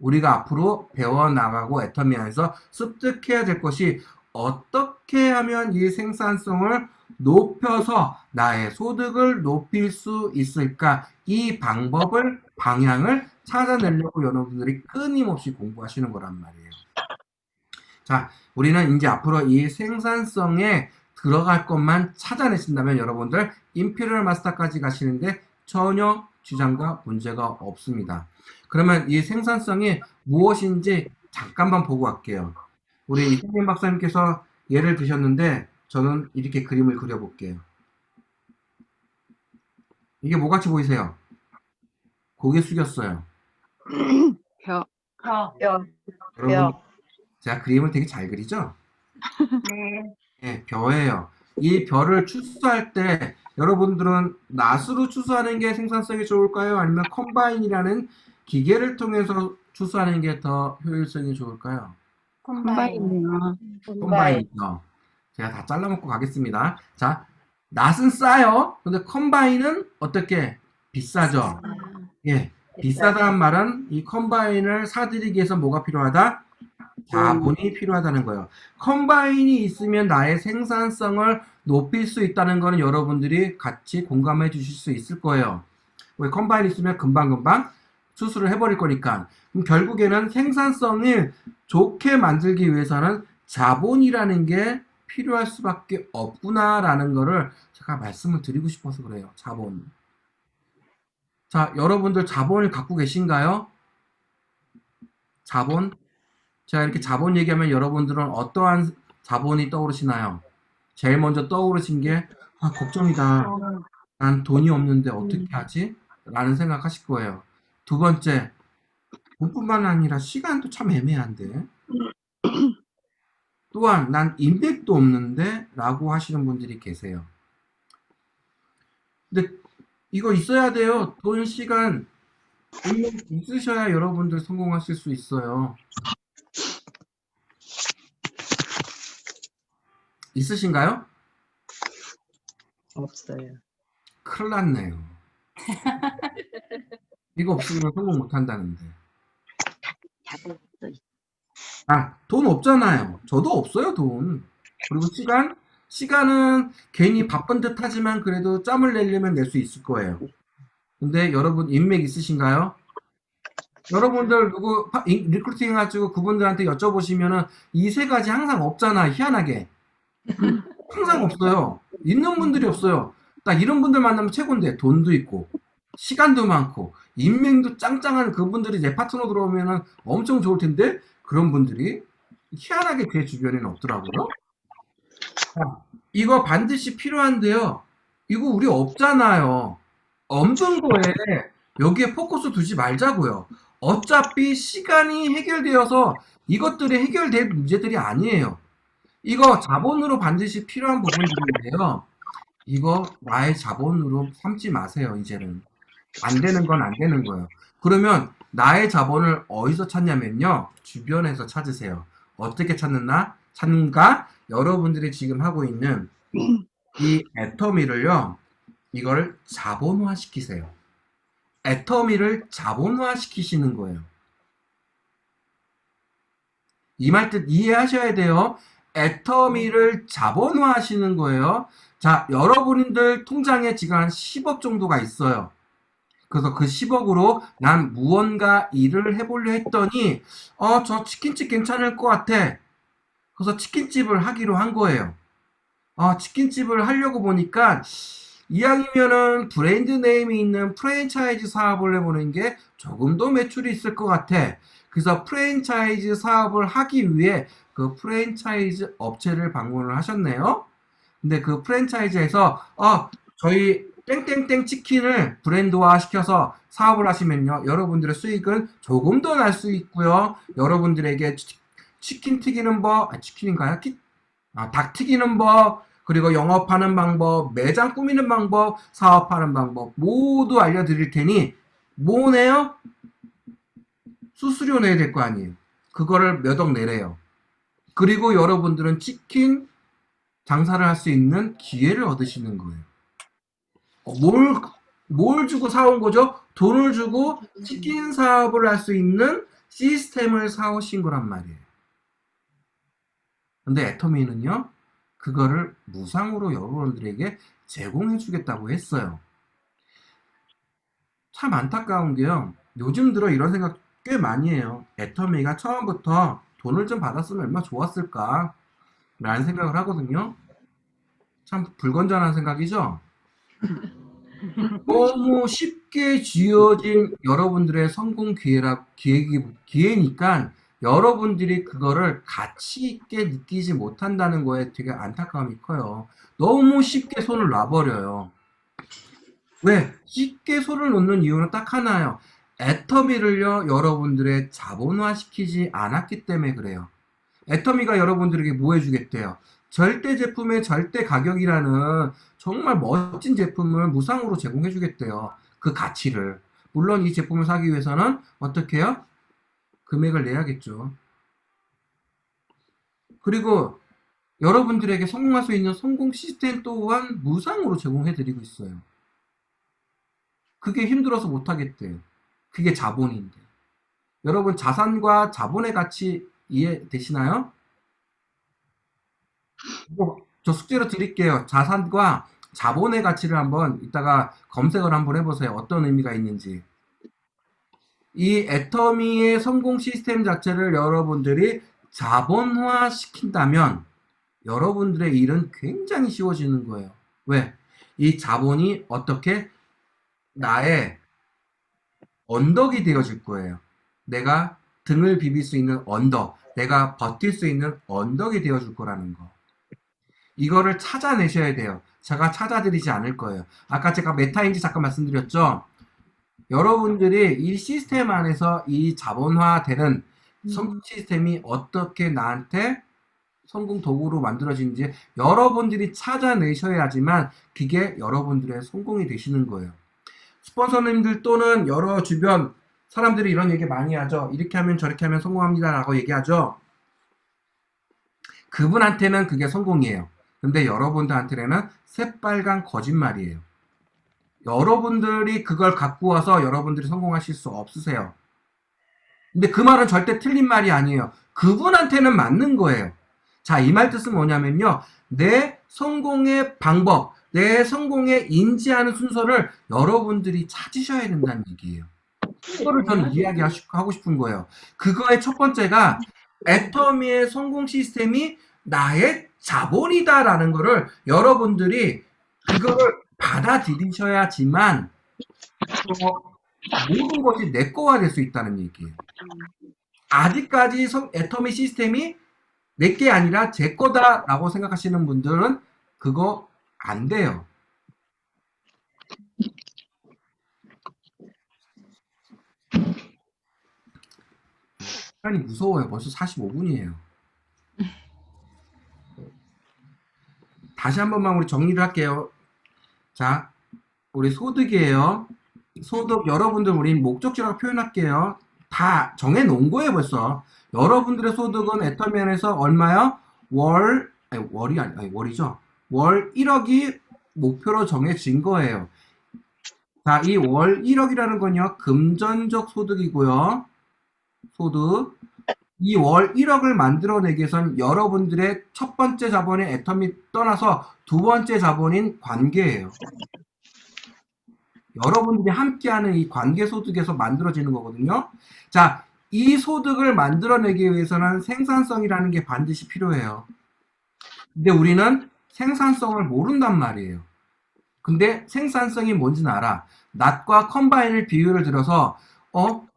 우리가 앞으로 배워나가고 애터미 안에서 습득해야 될 것이 어떻게 하면 이 생산성을 높여서 나의 소득을 높일 수 있을까? 이 방향을 찾아내려고 여러분들이 끊임없이 공부하시는 거란 말이에요. 자, 우리는 이제 앞으로 이 생산성에 들어갈 것만 찾아내신다면 여러분들 임페리얼 마스터까지 가시는데 전혀 지장과 문제가 없습니다. 그러면 이 생산성이 무엇인지 잠깐만 보고 갈게요. 우리 이승민 박사님께서 예를 드셨는데 저는 이렇게 그림을 그려볼게요. 이게 뭐같이 보이세요? 고개 숙였어요. 벼. 여러분, 제가 그림을 되게 잘 그리죠? 네, 벼예요. 이 벼를 추수할 때 여러분들은 낫으로 추수하는 게 생산성이 좋을까요? 아니면 컴바인이라는 기계를 통해서 추수하는 게 더 효율성이 좋을까요? 콤바인이요. 컴바인이죠. 제가 다 잘라먹고 가겠습니다. 자, 낫은 싸요. 근데 컴바인은 어떻게? 비싸죠. 예, 비싸다는 말은 이 컴바인을 사들이기 위해서 뭐가 필요하다? 자본이 필요하다는 거예요. 컴바인이 있으면 나의 생산성을 높일 수 있다는 거는 여러분들이 같이 공감해 주실 수 있을 거예요. 왜 컴바인이 있으면 금방금방 수술을 해버릴 거니까. 그럼 결국에는 생산성을 좋게 만들기 위해서는 자본이라는 게 필요할 수밖에 없구나라는 거를 제가 말씀을 드리고 싶어서 그래요. 자본. 자, 여러분들 자본을 갖고 계신가요? 자본? 제가 이렇게 자본 얘기하면 여러분들은 어떠한 자본이 떠오르시나요? 제일 먼저 떠오르신 게 걱정이다. 난 돈이 없는데 어떻게 하지? 라는 생각하실 거예요. 두 번째, 돈뿐만 아니라 시간도 참 애매한데. 또한 난 인맥도 없는데 라고 하시는 분들이 계세요. 근데 이거 있어야 돼요. 돈, 시간, 인맥 있으셔야 여러분들 성공하실 수 있어요. 있으신가요? 없어요. 큰일 났네요. 이거 없으면 성공 못 한다는데. 돈 없잖아요. 저도 없어요, 돈. 그리고 시간은 괜히 바쁜 듯 하지만 그래도 짬을 내려면 낼 수 있을 거예요. 근데 여러분 인맥 있으신가요? 여러분들 누구 리크루팅 해가지고 그분들한테 여쭤보시면은 이 세 가지 항상 없잖아, 희한하게. 항상 없어요. 있는 분들이 없어요. 딱 이런 분들 만나면 최고인데 돈도 있고 시간도 많고 인맥도 짱짱한 그분들이 내 파트너 들어오면은 엄청 좋을 텐데 그런 분들이 희한하게 제 주변에는 없더라고요. 자, 이거 반드시 필요한데요. 이거 우리 없잖아요. 없는 거에 여기에 포커스 두지 말자고요. 어차피 시간이 해결되어서 이것들이 해결될 문제들이 아니에요. 이거 자본으로 반드시 필요한 부분들인데요. 이거 나의 자본으로 삼지 마세요, 이제는. 안 되는 건 안 되는 거예요. 그러면 나의 자본을 어디서 찾냐면요. 주변에서 찾으세요. 어떻게 찾는가? 여러분들이 지금 하고 있는 이 애터미를요. 이걸 자본화 시키세요. 애터미를 자본화 시키시는 거예요. 이 말 뜻 이해하셔야 돼요. 애터미를 자본화 하시는 거예요. 자, 여러분들 통장에 지금 한 10억 정도가 있어요. 그래서 그 10억으로 난 무언가 일을 해보려 했더니 저 치킨집 괜찮을 것 같아. 그래서 치킨집을 하기로 한 거예요. 치킨집을 하려고 보니까 이왕이면은 브랜드 네임이 있는 프랜차이즈 사업을 해보는 게 조금 더 매출이 있을 것 같아. 그래서 프랜차이즈 사업을 하기 위해 그 프랜차이즈 업체를 방문을 하셨네요. 근데 그 프랜차이즈에서 저희 땡땡땡 치킨을 브랜드화 시켜서 사업을 하시면요. 여러분들의 수익은 조금 더 날 수 있고요. 여러분들에게 치킨 튀기는 법, 치킨인가요? 닭 튀기는 법, 그리고 영업하는 방법, 매장 꾸미는 방법, 사업하는 방법 모두 알려드릴 테니 뭐네요? 수수료 내야 될 거 아니에요. 그거를 몇 억 내래요. 그리고 여러분들은 치킨 장사를 할 수 있는 기회를 얻으시는 거예요. 뭘 주고 사온 거죠? 돈을 주고 치킨 사업을 할 수 있는 시스템을 사오신 거란 말이에요. 근데 애터미는요, 그거를 무상으로 여러분들에게 제공해 주겠다고 했어요. 참 안타까운 게요, 요즘 들어 이런 생각 꽤 많이 해요. 애터미가 처음부터 돈을 좀 받았으면 얼마나 좋았을까 라는 생각을 하거든요. 참 불건전한 생각이죠. 너무 쉽게 쥐어진 여러분들의 성공 기회니까 여러분들이 그거를 가치 있게 느끼지 못한다는 거에 되게 안타까움이 커요. 너무 쉽게 손을 놔버려요. 왜? 쉽게 손을 놓는 이유는 딱 하나예요. 애터미를요, 여러분들의 자본화 시키지 않았기 때문에 그래요. 애터미가 여러분들에게 뭐 해주겠대요? 절대 제품의 절대 가격이라는 정말 멋진 제품을 무상으로 제공해 주겠대요. 그 가치를. 물론 이 제품을 사기 위해서는 어떻게 해요? 금액을 내야겠죠. 그리고 여러분들에게 성공할 수 있는 성공 시스템 또한 무상으로 제공해 드리고 있어요. 그게 힘들어서 못 하겠대요. 그게 자본인데. 여러분 자산과 자본의 가치 이해되시나요? 저 숙제로 드릴게요. 자산과 자본의 가치를 한번 이따가 검색을 한번 해보세요. 어떤 의미가 있는지. 이 애터미의 성공 시스템 자체를 여러분들이 자본화 시킨다면 여러분들의 일은 굉장히 쉬워지는 거예요. 왜? 이 자본이 어떻게 나의 언덕이 되어줄 거예요. 내가 등을 비빌 수 있는 언덕, 내가 버틸 수 있는 언덕이 되어줄 거라는 거. 이거를 찾아내셔야 돼요. 제가 찾아드리지 않을 거예요. 아까 제가 메타인지 잠깐 말씀드렸죠? 여러분들이 이 시스템 안에서 이 자본화되는 성공 시스템이 어떻게 나한테 성공 도구로 만들어지는지 여러분들이 찾아내셔야지만 그게 여러분들의 성공이 되시는 거예요. 스폰서님들 또는 여러 주변 사람들이 이런 얘기 많이 하죠. 이렇게 하면 저렇게 하면 성공합니다 라고 얘기하죠. 그분한테는 그게 성공이에요. 근데 여러분들한테는 새빨간 거짓말이에요. 여러분들이 그걸 갖고 와서 여러분들이 성공하실 수 없으세요. 근데 그 말은 절대 틀린 말이 아니에요. 그분한테는 맞는 거예요. 자, 이 말 뜻은 뭐냐면요. 내 성공의 방법, 내 성공에 인지하는 순서를 여러분들이 찾으셔야 된다는 얘기예요. 그거를 저는 이야기하고 싶은 거예요. 그거의 첫 번째가 애터미의 성공 시스템이 나의 자본이다라는 거를 여러분들이 그거를 받아들이셔야지만 모든 것이 내 거가 될 수 있다는 얘기예요. 아직까지 애터미 시스템이 내 게 아니라 제 거다라고 생각하시는 분들은 그거 안 돼요. 시간이 무서워요. 벌써 45분이에요. 다시 한 번만 우리 정리를 할게요. 자, 우리 소득이에요. 소득 여러분들 우리 목적지라고 표현할게요. 다 정해놓은 거예요 벌써. 여러분들의 소득은 애터미안에서 얼마요? 월이죠. 월 1억이 목표로 정해진 거예요. 자, 이 월 1억이라는 건요 금전적 소득이고요. 소득. 이 월 1억을 만들어내기 위해선 여러분들의 첫 번째 자본인 애터미 떠나서 두 번째 자본인 관계예요. 여러분들이 함께하는 이 관계 소득에서 만들어지는 거거든요. 자, 이 소득을 만들어내기 위해서는 생산성이라는 게 반드시 필요해요. 근데 우리는 생산성을 모른단 말이에요. 근데 생산성이 뭔지는 알아. 낫과 컴바인을 비유를 들어서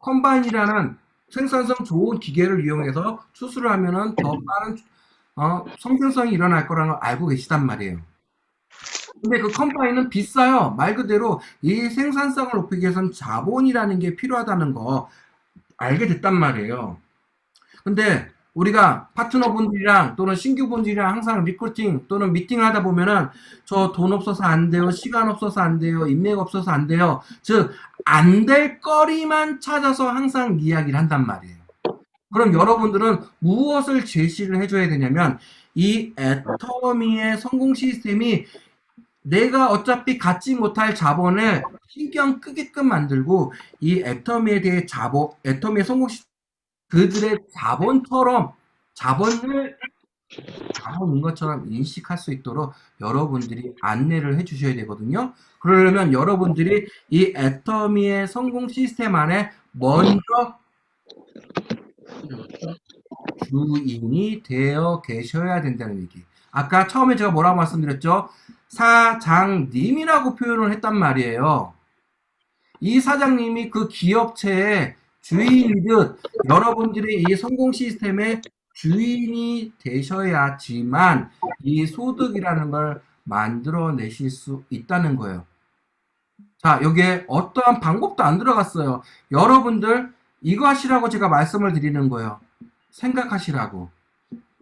컴바인이라는 생산성 좋은 기계를 이용해서 추수를 하면은 더 빠른 성생성이 일어날 거라는 걸 알고 계시단 말이에요. 근데 그 컴바인은 비싸요. 말 그대로 이 생산성을 높이기 위해서는 자본이라는 게 필요하다는 거 알게 됐단 말이에요. 근데 우리가 파트너분들이랑 또는 신규분들이랑 항상 리크루팅 또는 미팅을 하다 보면은 저 돈 없어서 안 돼요. 시간 없어서 안 돼요. 인맥 없어서 안 돼요. 즉, 안 될 거리만 찾아서 항상 이야기를 한단 말이에요. 그럼 여러분들은 무엇을 제시를 해줘야 되냐면 이 애터미의 성공 시스템이 내가 어차피 갖지 못할 자본을 신경 끄게끔 만들고 이 애터미에 대해 애터미의 성공 시스템 그들의 자본인 것처럼 인식할 수 있도록 여러분들이 안내를 해주셔야 되거든요. 그러려면 여러분들이 이 애터미의 성공 시스템 안에 먼저 주인이 되어 계셔야 된다는 얘기. 아까 처음에 제가 뭐라고 말씀드렸죠? 사장님이라고 표현을 했단 말이에요. 이 사장님이 그 기업체의 주인이듯 여러분들이 이 성공 시스템의 주인이 되셔야지만 이 소득이라는 걸 만들어내실 수 있다는 거예요. 자, 여기에 어떠한 방법도 안 들어갔어요. 여러분들 이거 하시라고 제가 말씀을 드리는 거예요. 생각하시라고.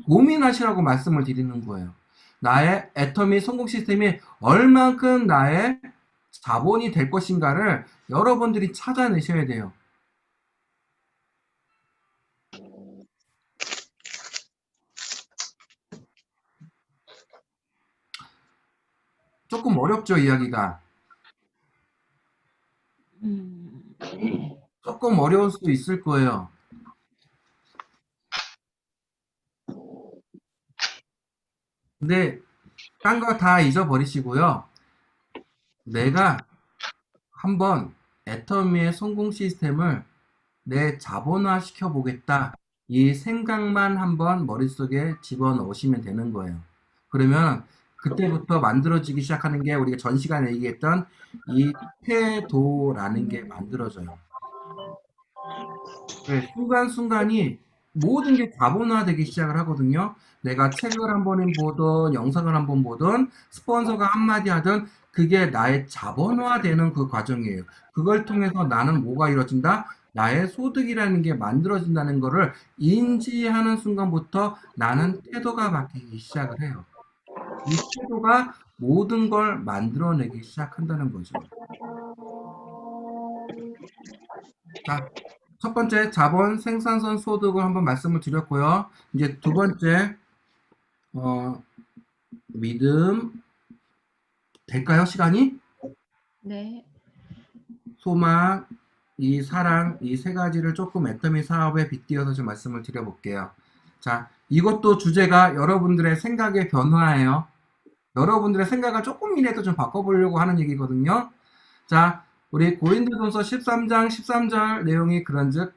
고민하시라고 말씀을 드리는 거예요. 나의 애터미 성공 시스템이 얼만큼 나의 자본이 될 것인가를 여러분들이 찾아내셔야 돼요. 조금 어렵죠, 이야기가. 조금 어려울 수도 있을 거예요. 근데 딴 거 다 잊어버리시고요. 내가 한번 애터미의 성공 시스템을 내 자본화 시켜보겠다. 이 생각만 한번 머릿속에 집어넣으시면 되는 거예요. 그러면 그때부터 만들어지기 시작하는 게 우리가 전 시간에 얘기했던 이 태도라는 게 만들어져요. 네, 순간순간이 모든 게 자본화되기 시작을 하거든요. 내가 책을 한 번 보든 영상을 한 번 보든 스폰서가 한마디 하든 그게 나의 자본화되는 그 과정이에요. 그걸 통해서 나는 뭐가 이루어진다? 나의 소득이라는 게 만들어진다는 거를 인지하는 순간부터 나는 태도가 바뀌기 시작을 해요. 이 태도가 모든 걸 만들어내기 시작한다는 거죠. 자, 첫 번째 자본 생산성 소득을 한번 말씀을 드렸고요. 이제 두 번째 믿음 될까요? 시간이? 네. 소망, 이 사랑, 이 세 가지를 조금 애터미 사업에 빗대어서 좀 말씀을 드려볼게요. 자, 이것도 주제가 여러분들의 생각의 변화예요. 여러분들의 생각을 조금이라도 좀 바꿔보려고 하는 얘기거든요. 자, 우리 고린도전서 13장 13절 내용이 그런즉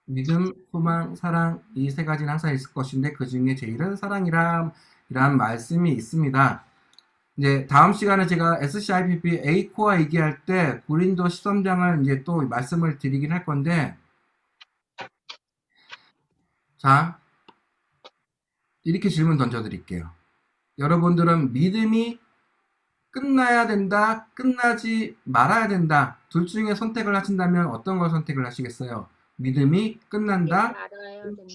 믿음, 소망, 사랑 이 세 가지는 항상 있을 것인데 그 중에 제일은 사랑이란 말씀이 있습니다. 이제 다음 시간에 제가 SCIPP A코어 얘기할 때 고린도 13장을 이제 또 말씀을 드리긴 할 건데, 자, 이렇게 질문 던져드릴게요. 여러분들은 믿음이 끝나야 된다, 끝나지 말아야 된다. 둘 중에 선택을 하신다면 어떤 걸 선택을 하시겠어요? 믿음이 끝난다,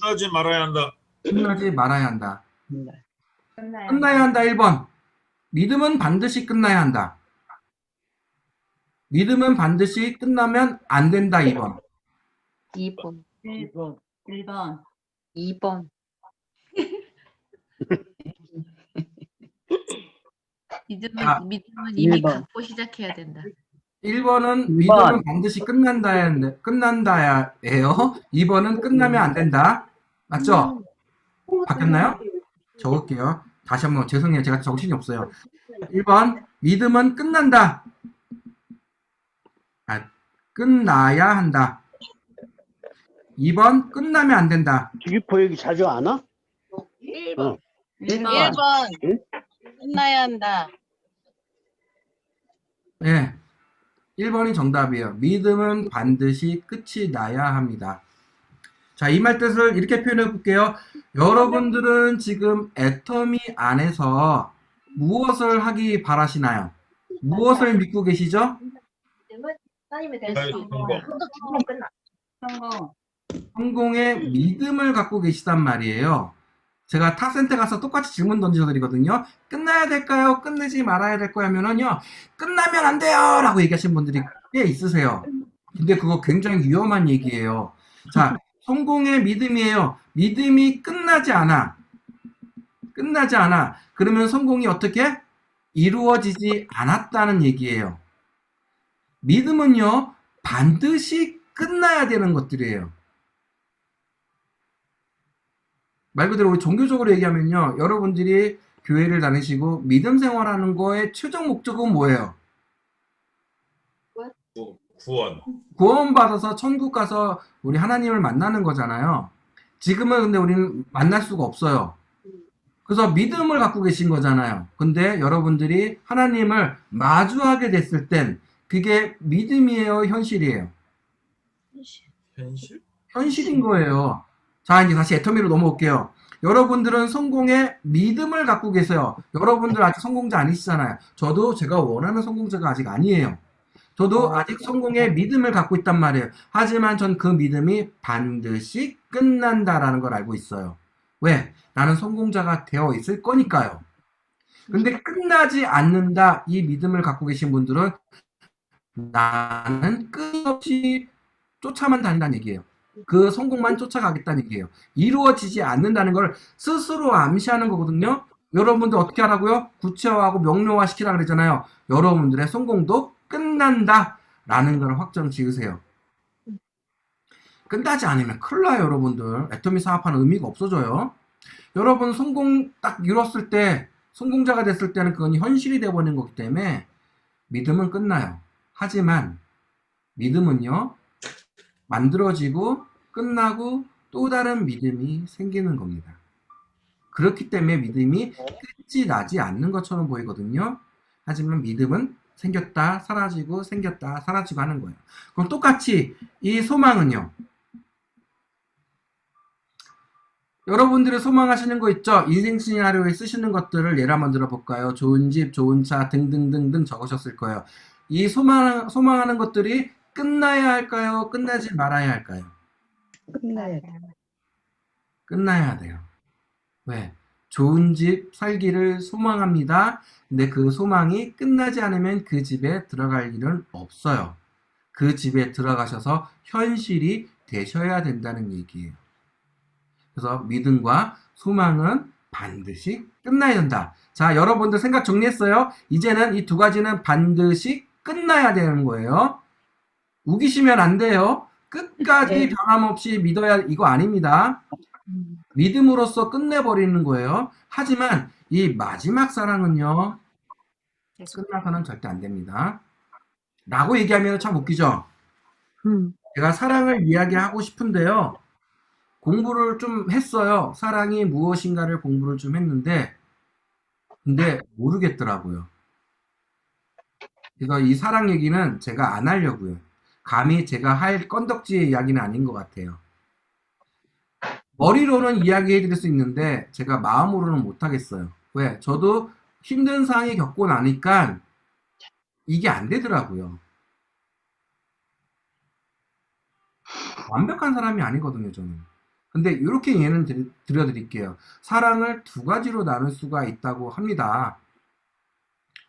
하지 말아야 한다. 끝나지 말아야 한다. 끝나요. 끝나야 한다 1번. 믿음은 반드시 끝나야 한다. 믿음은 반드시 끝나면 안 된다 2번. 2번. 1번. 1번. 2번. 믿음은 이미 1번. 갖고 시작해야 된다. 1번은 2번. 믿음은 반드시 끝난다예요. 2번은 끝나면 안 된다. 맞죠? 바뀌었나요? 적을게요. 다시 한번 죄송해요. 제가 정신이 없어요. 1번 믿음은 끝난다. 끝나야 한다. 2번 끝나면 안 된다. 주기포 얘기 자주 안 와? 1번. 1번 끝나야 한다. 네. 1번이 정답이에요. 믿음은 반드시 끝이 나야 합니다. 자, 이 말 뜻을 이렇게 표현해 볼게요. 여러분들은 지금 애터미 안에서 무엇을 하기 바라시나요? 무엇을 믿고 계시죠? 성공. 성공의 믿음을 갖고 계시단 말이에요. 제가 탑센터 가서 똑같이 질문 던져드리거든요. 끝나야 될까요? 끝내지 말아야 될까요? 하면은요, 끝나면 안 돼요! 라고 얘기하시는 분들이 꽤 있으세요. 근데 그거 굉장히 위험한 얘기예요. 자, 성공의 믿음이에요. 믿음이 끝나지 않아. 끝나지 않아. 그러면 성공이 어떻게? 이루어지지 않았다는 얘기예요. 믿음은요, 반드시 끝나야 되는 것들이에요. 말 그대로 우리 종교적으로 얘기하면요, 여러분들이 교회를 다니시고 믿음 생활하는 거의 최종 목적은 뭐예요? 구원. 구원받아서 천국 가서 우리 하나님을 만나는 거잖아요. 지금은 근데 우리는 만날 수가 없어요. 그래서 믿음을 갖고 계신 거잖아요. 근데 여러분들이 하나님을 마주하게 됐을 땐 그게 믿음이에요, 현실이에요? 현실? 현실인 거예요. 자, 이제 다시 애터미로 넘어올게요. 여러분들은 성공의 믿음을 갖고 계세요. 여러분들 아직 성공자 아니시잖아요. 저도 제가 원하는 성공자가 아직 아니에요. 저도 아직 성공의 믿음을 갖고 있단 말이에요. 하지만 전 그 믿음이 반드시 끝난다라는 걸 알고 있어요. 왜? 나는 성공자가 되어 있을 거니까요. 근데 끝나지 않는다, 이 믿음을 갖고 계신 분들은 나는 끝없이 쫓아만 다닌다는 얘기예요. 그 성공만 쫓아가겠다는 얘기예요. 이루어지지 않는다는 걸 스스로 암시하는 거거든요. 여러분들 어떻게 하라고요? 구체화하고 명료화 시키라 그러잖아요. 여러분들의 성공도 끝난다 라는 걸 확정 지으세요. 끝나지 않으면 큰일 나요, 여러분들. 애터미 사업하는 의미가 없어져요. 여러분 성공 딱 이뤘을 때, 성공자가 됐을 때는 그건 현실이 되어버리는 거기 때문에 믿음은 끝나요. 하지만 믿음은요, 만들어지고 끝나고 또 다른 믿음이 생기는 겁니다. 그렇기 때문에 믿음이 끝이 나지 않는 것처럼 보이거든요. 하지만 믿음은 생겼다 사라지고 생겼다 사라지고 하는 거예요. 그럼 똑같이 이 소망은요, 여러분들이 소망하시는 거 있죠? 인생 시나리오에 쓰시는 것들을 예를 한번 들어볼까요? 좋은 집, 좋은 차 등등등등 적으셨을 거예요. 이 소망하는 것들이 끝나야 할까요? 끝나지 말아야 할까요? 끝나야 돼. 끝나야 돼요. 왜? 좋은 집 살기를 소망합니다. 근데 그 소망이 끝나지 않으면 그 집에 들어갈 일은 없어요. 그 집에 들어가셔서 현실이 되셔야 된다는 얘기예요. 그래서 믿음과 소망은 반드시 끝나야 된다. 자, 여러분들 생각 정리했어요? 이제는 이 두 가지는 반드시 끝나야 되는 거예요. 우기시면 안 돼요. 끝까지 네. 변함없이 믿어야, 이거 아닙니다. 믿음으로써 끝내버리는 거예요. 하지만 이 마지막 사랑은요, 끝나서는 절대 안 됩니다. 라고 얘기하면 참 웃기죠? 제가 사랑을 이야기하고 싶은데요, 공부를 좀 했어요. 사랑이 무엇인가를 공부를 좀 했는데, 근데 모르겠더라고요. 그래서 이 사랑 얘기는 제가 안 하려고요. 감히 제가 할 건덕지의 이야기는 아닌 것 같아요. 머리로는 이야기해 드릴 수 있는데 제가 마음으로는 못 하겠어요. 왜? 저도 힘든 상황이 겪고 나니까 이게 안 되더라고요. 완벽한 사람이 아니거든요, 저는. 근데 이렇게 예는 드려드릴게요. 사랑을 두 가지로 나눌 수가 있다고 합니다.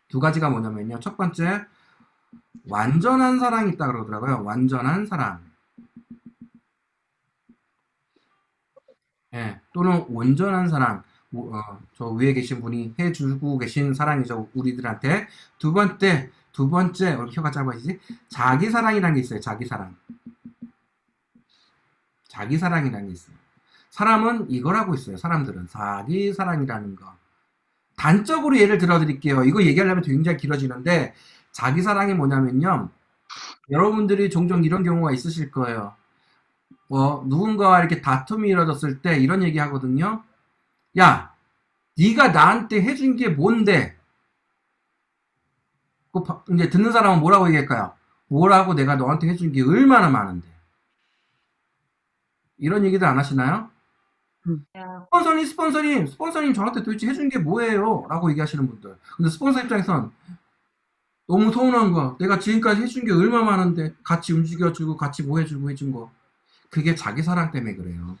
두 가지가 뭐냐면요. 첫 번째, 완전한 사랑이 있다 그러더라고요. 완전한 사랑. 예, 또는 온전한 사랑. 저 위에 계신 분이 해주고 계신 사랑이죠, 우리들한테. 두 번째, 우리 혀가 짧아지지? 자기 사랑이라는 게 있어요. 자기 사랑. 자기 사랑이라는 게 있어요. 사람은 이걸 하고 있어요. 사람들은 자기 사랑이라는 거. 단적으로 예를 들어 드릴게요. 이거 얘기하려면 굉장히 길어지는데, 자기 사랑이 뭐냐면요, 여러분들이 종종 이런 경우가 있으실 거예요. 누군가와 이렇게 다툼이 일어졌을 때 이런 얘기 하거든요. 야, 네가 나한테 해준 게 뭔데? 이제 듣는 사람은 뭐라고 얘기할까요? 뭐라고 내가 너한테 해준 게 얼마나 많은데? 이런 얘기들 안 하시나요? 스폰서님 저한테 도대체 해준 게 뭐예요? 라고 얘기하시는 분들. 근데 스폰서 입장에선 너무 서운한 거야. 내가 지금까지 해준 게 얼마나 많은데, 같이 움직여주고 같이 뭐 해주고 해준 거. 그게 자기 사랑 때문에 그래요.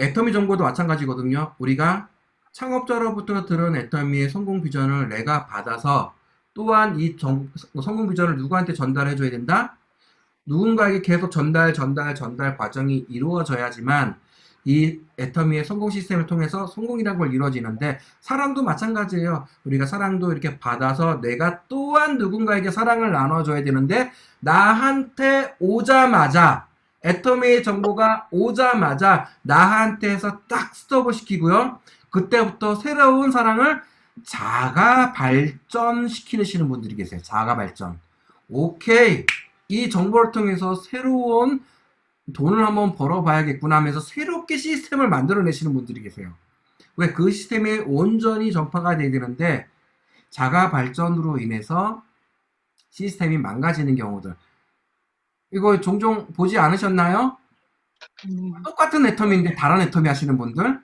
애터미 정보도 마찬가지거든요. 우리가 창업자로부터 들은 애터미의 성공 비전을 내가 받아서 또한 이 성공 비전을 누구한테 전달해줘야 된다? 누군가에게 계속 전달 과정이 이루어져야지만 이 애터미의 성공 시스템을 통해서 성공이라는 걸 이루어지는데, 사랑도 마찬가지예요. 우리가 사랑도 이렇게 받아서 내가 또한 누군가에게 사랑을 나눠줘야 되는데, 나한테 오자마자, 애터미의 정보가 오자마자 나한테서 딱 스톱을 시키고요. 그때부터 새로운 사랑을 자가 발전시키시는 분들이 계세요. 자가 발전. 오케이. 이 정보를 통해서 새로운 돈을 한번 벌어봐야겠구나 하면서 새롭게 시스템을 만들어내시는 분들이 계세요. 왜? 그 시스템이 온전히 전파가 돼야 되는데 자가 발전으로 인해서 시스템이 망가지는 경우들, 이거 종종 보지 않으셨나요? 똑같은 애터미인데 다른 애터미 하시는 분들,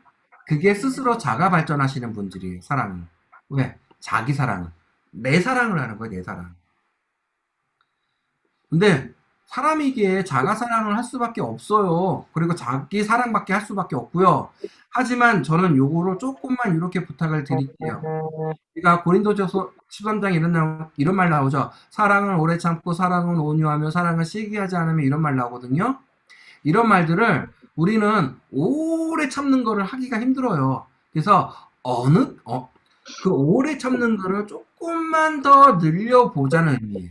그게 스스로 자가 발전하시는 분들이에요. 사랑은. 왜? 자기 사랑은. 내 사랑을 하는 거예요. 내 사랑. 근데 사람이기에 자가 사랑을 할 수밖에 없어요. 그리고 자기 사랑밖에 할 수밖에 없고요. 하지만 저는 요거를 조금만 이렇게 부탁을 드릴게요. 우리가 고린도전서 13장에 이런 말 나오죠. 사랑은 오래 참고 사랑은 온유하며 사랑은 시기하지 않으며, 이런 말 나오거든요. 이런 말들을 우리는 오래 참는 거를 하기가 힘들어요. 그래서 그 오래 참는 거를 조금만 더 늘려보자는 의미예요.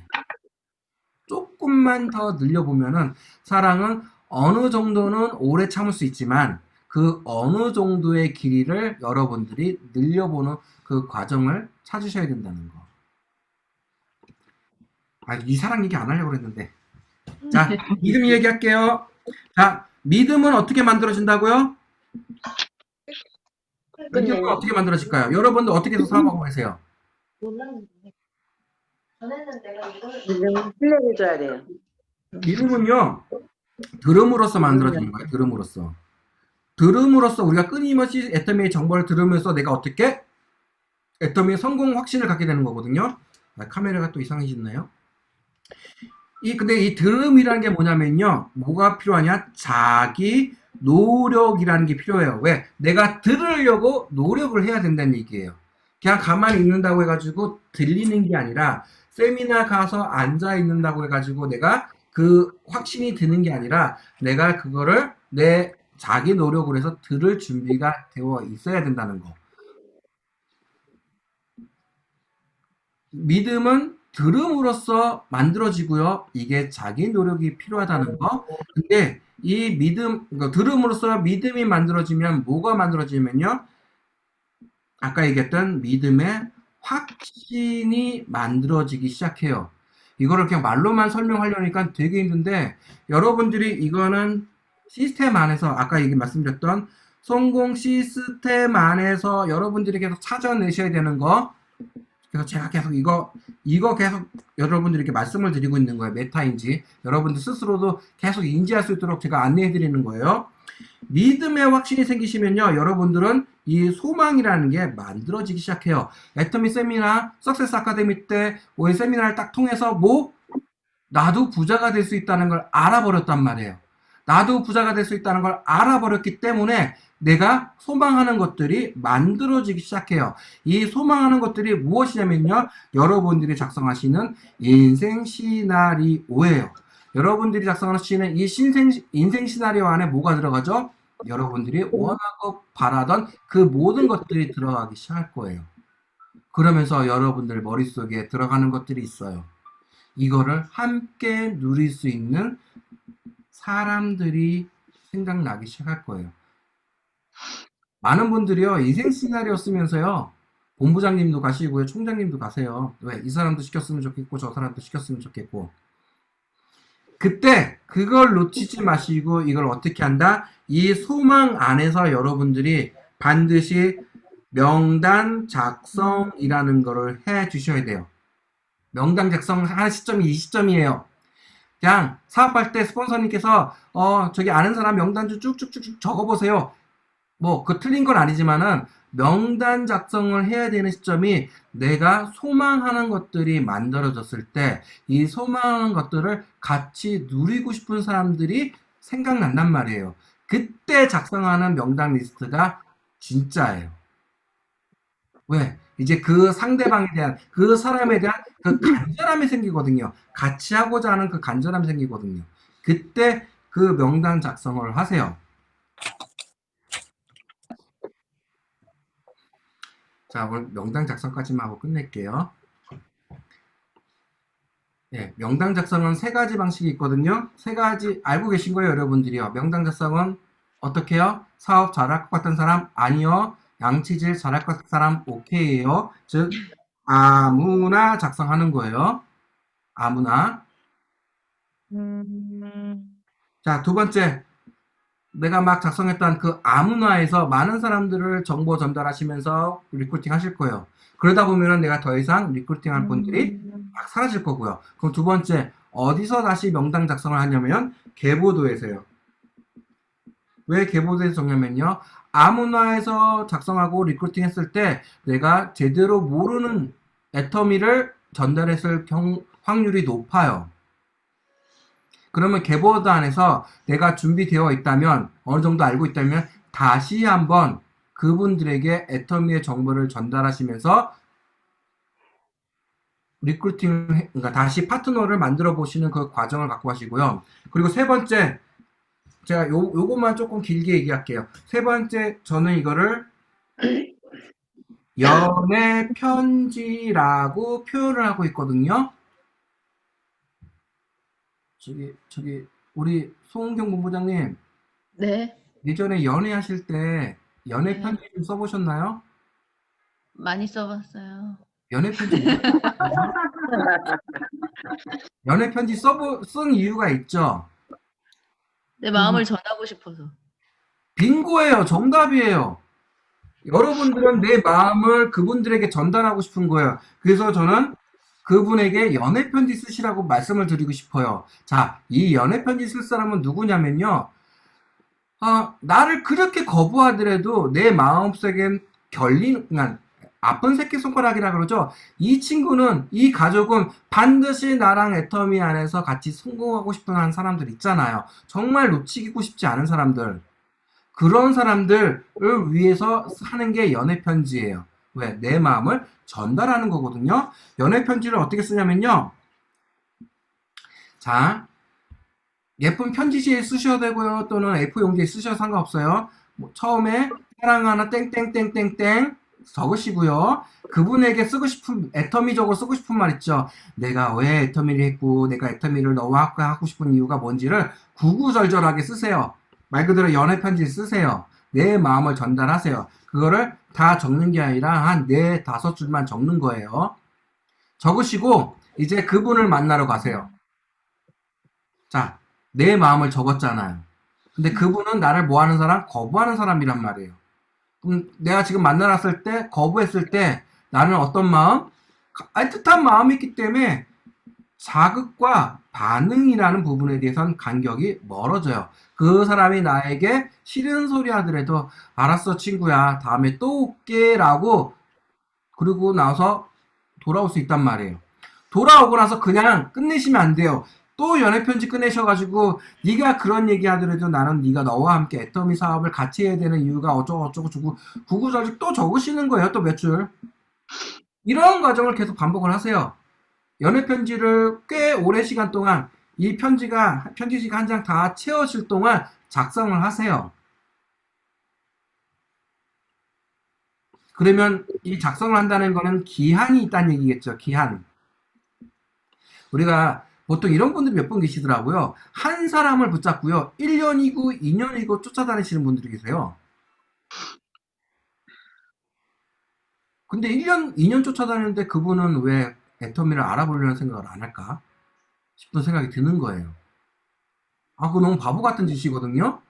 조금만 더 늘려보면은 사랑은 어느 정도는 오래 참을 수 있지만 그 어느 정도의 길이를 여러분들이 늘려보는 그 과정을 찾으셔야 된다는 거. 아, 이 사랑 얘기 안 하려고 그랬는데. 자, 믿음 얘기할게요. 자, 믿음은 어떻게 만들어진다고요? 믿음은 어떻게 만들어질까요? 여러분들 어떻게 해서 사업하고 계세요? 믿음을 훈련해줘야 돼요. 믿음은요, 들음으로써 만들어지는 거예요. 들음으로써. 들음으로써 우리가 끊임없이 애터미의 정보를 들으면서 내가 어떻게 애터미의 성공 확신을 갖게 되는 거거든요. 아, 카메라가 또 이상해졌나요? 근데 이 들음이라는 게 뭐냐면요. 뭐가 필요하냐? 자기 노력이라는 게 필요해요. 왜? 내가 들으려고 노력을 해야 된다는 얘기예요. 그냥 가만히 있는다고 해가지고 들리는 게 아니라 세미나 가서 앉아 있는다고 해가지고 내가 그 확신이 드는 게 아니라 내가 그거를 내 자기 노력으로 해서 들을 준비가 되어 있어야 된다는 거. 믿음은 들음으로써 만들어지고요. 이게 자기 노력이 필요하다는 거. 근데 이 믿음, 들음으로써 믿음이 만들어지면 뭐가 만들어지면요. 아까 얘기했던 믿음의 확신이 만들어지기 시작해요. 이거를 그냥 말로만 설명하려니까 되게 힘든데 여러분들이 이거는 시스템 안에서 아까 얘기 말씀드렸던 성공 시스템 안에서 여러분들이 계속 찾아내셔야 되는 거. 그래서 제가 계속 이거 계속 여러분들에게 말씀을 드리고 있는 거예요. 메타인지 여러분들 스스로도 계속 인지할 수 있도록 제가 안내해 드리는 거예요. 믿음의 확신이 생기시면요. 여러분들은 이 소망이라는 게 만들어지기 시작해요. 애터미 세미나, 석세스 아카데미 때 오늘 세미나를 딱 통해서 나도 부자가 될 수 있다는 걸 알아버렸단 말이에요. 나도 부자가 될 수 있다는 걸 알아버렸기 때문에 내가 소망하는 것들이 만들어지기 시작해요. 이 소망하는 것들이 무엇이냐면요. 여러분들이 작성하시는 인생 시나리오예요. 여러분들이 작성하시는 이 인생 시나리오 안에 뭐가 들어가죠? 여러분들이 원하고 바라던 그 모든 것들이 들어가기 시작할 거예요. 그러면서 여러분들 머릿속에 들어가는 것들이 있어요. 이거를 함께 누릴 수 있는 사람들이 생각나기 시작할 거예요. 많은 분들이요, 인생 시나리오 쓰면서요, 본부장님도 가시고요, 총장님도 가세요. 왜? 이 사람도 시켰으면 좋겠고, 저 사람도 시켰으면 좋겠고. 그때 그걸 놓치지 마시고 이걸 어떻게 한다? 이 소망 안에서 여러분들이 반드시 명단 작성이라는 거를 해 주셔야 돼요. 명단 작성 하는 시점이 이 시점이에요. 그냥 사업할 때 스폰서님께서 저기 아는 사람 명단 좀 쭉쭉쭉 적어보세요. 그 틀린 건 아니지만은 명단 작성을 해야 되는 시점이 내가 소망하는 것들이 만들어졌을 때 이 소망하는 것들을 같이 누리고 싶은 사람들이 생각난단 말이에요. 그때 작성하는 명단 리스트가 진짜예요. 왜? 이제 그 상대방에 대한, 그 사람에 대한 그 간절함이 생기거든요. 같이 하고자 하는 그 간절함이 생기거든요. 그때 그 명단 작성을 하세요. 자, 오늘 명단 작성까지만 하고 끝낼게요. 네, 명단 작성은 세 가지 방식이 있거든요. 세 가지 알고 계신 거예요, 여러분들이요. 명단 작성은 어떻게 해요? 사업 잘할 것 같은 사람? 아니요. 양치질 잘할 것 같은 사람? 오케이예요. 즉, 아무나 작성하는 거예요. 아무나. 자, 두 번째. 내가 막 작성했던 그 아무나에서 많은 사람들을 정보 전달하시면서 리크루팅 하실 거예요. 그러다 보면은 내가 더 이상 리크루팅 할 분들이 막 사라질 거고요. 그럼 두 번째, 어디서 다시 명단 작성을 하냐면 계보도에서요. 왜 계보도에서 적냐면요. 아무나에서 작성하고 리크루팅 했을 때 내가 제대로 모르는 애터미를 전달했을 확률이 높아요. 그러면 계보도 안에서 내가 준비되어 있다면, 어느 정도 알고 있다면 다시 한번 그분들에게 애터미의 정보를 전달하시면서 리크루팅, 그러니까 다시 파트너를 만들어 보시는 그 과정을 갖고 가시고요. 그리고 세 번째, 제가 요것만 조금 길게 얘기할게요. 세 번째, 저는 이거를 연애 편지라고 표현을 하고 있거든요. 우리 송은경 본부장님, 네. 예전에 연애하실 때 연애 네. 편지 좀 써보셨나요? 많이 써봤어요. 연애 편지 연애 편지 쓴 이유가 있죠. 내 마음을 전하고 싶어서. 빙고예요. 정답이에요. 여러분들은 내 마음을 그분들에게 전달하고 싶은 거예요. 그래서 저는 그분에게 연애 편지 쓰시라고 말씀을 드리고 싶어요. 자, 이 연애 편지 쓸 사람은 누구냐면요. 나를 그렇게 거부하더라도 내 마음속엔 그러니까 아픈 새끼손가락이라 그러죠. 이 친구는, 이 가족은 반드시 나랑 애터미 안에서 같이 성공하고 싶은 한 사람들 있잖아요. 정말 놓치고 싶지 않은 사람들. 그런 사람들을 위해서 하는 게 연애 편지예요. 왜? 내 마음을 전달하는 거거든요. 연애 편지를 어떻게 쓰냐면요. 자, 예쁜 편지지에 쓰셔도 되고요. 또는 A4 용지에 쓰셔도 상관없어요. 처음에 사랑하는 땡땡땡땡땡 적으시고요. 그분에게 쓰고 싶은, 애터미적으로 쓰고 싶은 말 있죠. 내가 왜 애터미를 했고, 내가 애터미를 너와 하고 싶은 이유가 뭔지를 구구절절하게 쓰세요. 말 그대로 연애 편지 쓰세요. 내 마음을 전달하세요. 그거를 다 적는 게 아니라 한 4, 5줄만 적는 거예요. 적으시고 이제 그분을 만나러 가세요. 자, 내 마음을 적었잖아요. 근데 그분은 나를 뭐하는 사람? 거부하는 사람이란 말이에요. 그럼 내가 지금 만나놨을 때, 거부했을 때 나는 어떤 마음? 애틋한 마음이 있기 때문에 자극과 반응이라는 부분에 대해서는 간격이 멀어져요. 그 사람이 나에게 싫은 소리 하더라도 알았어 친구야 다음에 또 올게 라고 그러고 나서 돌아올 수 있단 말이에요. 돌아오고 나서 그냥 끝내시면 안 돼요. 또 연애편지 끝내셔가지고 네가 그런 얘기 하더라도 나는 네가 너와 함께 애터미 사업을 같이 해야 되는 이유가 어쩌고 저쩌고 구구절절 또 적으시는 거예요. 또 몇 줄. 이런 과정을 계속 반복을 하세요. 연애편지를 꽤 오랜 시간 동안 이 편지지가 한 장 다 채워질 동안 작성을 하세요. 그러면 이 작성을 한다는 거는 기한이 있다는 얘기겠죠. 기한. 우리가 보통 이런 분들이 몇 분 계시더라고요. 한 사람을 붙잡고요. 1년이고 2년이고 쫓아다니시는 분들이 계세요. 근데 1년, 2년 쫓아다니는데 그분은 왜 애터미를 알아보려는 생각을 안 할까 싶은 생각이 드는 거예요. 그거 너무 바보 같은 짓이거든요.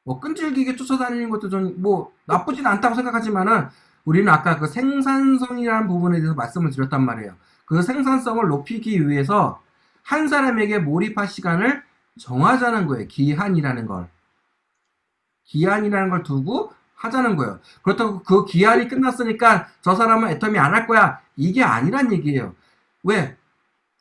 뭐 끈질기게 쫓아다니는 것도 좀 뭐 나쁘진 않다고 생각하지만은 우리는 아까 그 생산성이라는 부분에 대해서 말씀을 드렸단 말이에요. 그 생산성을 높이기 위해서 한 사람에게 몰입할 시간을 정하자는 거예요. 기한이라는 걸. 기한이라는 걸 두고 하자는 거예요. 그렇다고 그 기한이 끝났으니까 저 사람은 애터미 안 할 거야. 이게 아니란 얘기예요. 왜?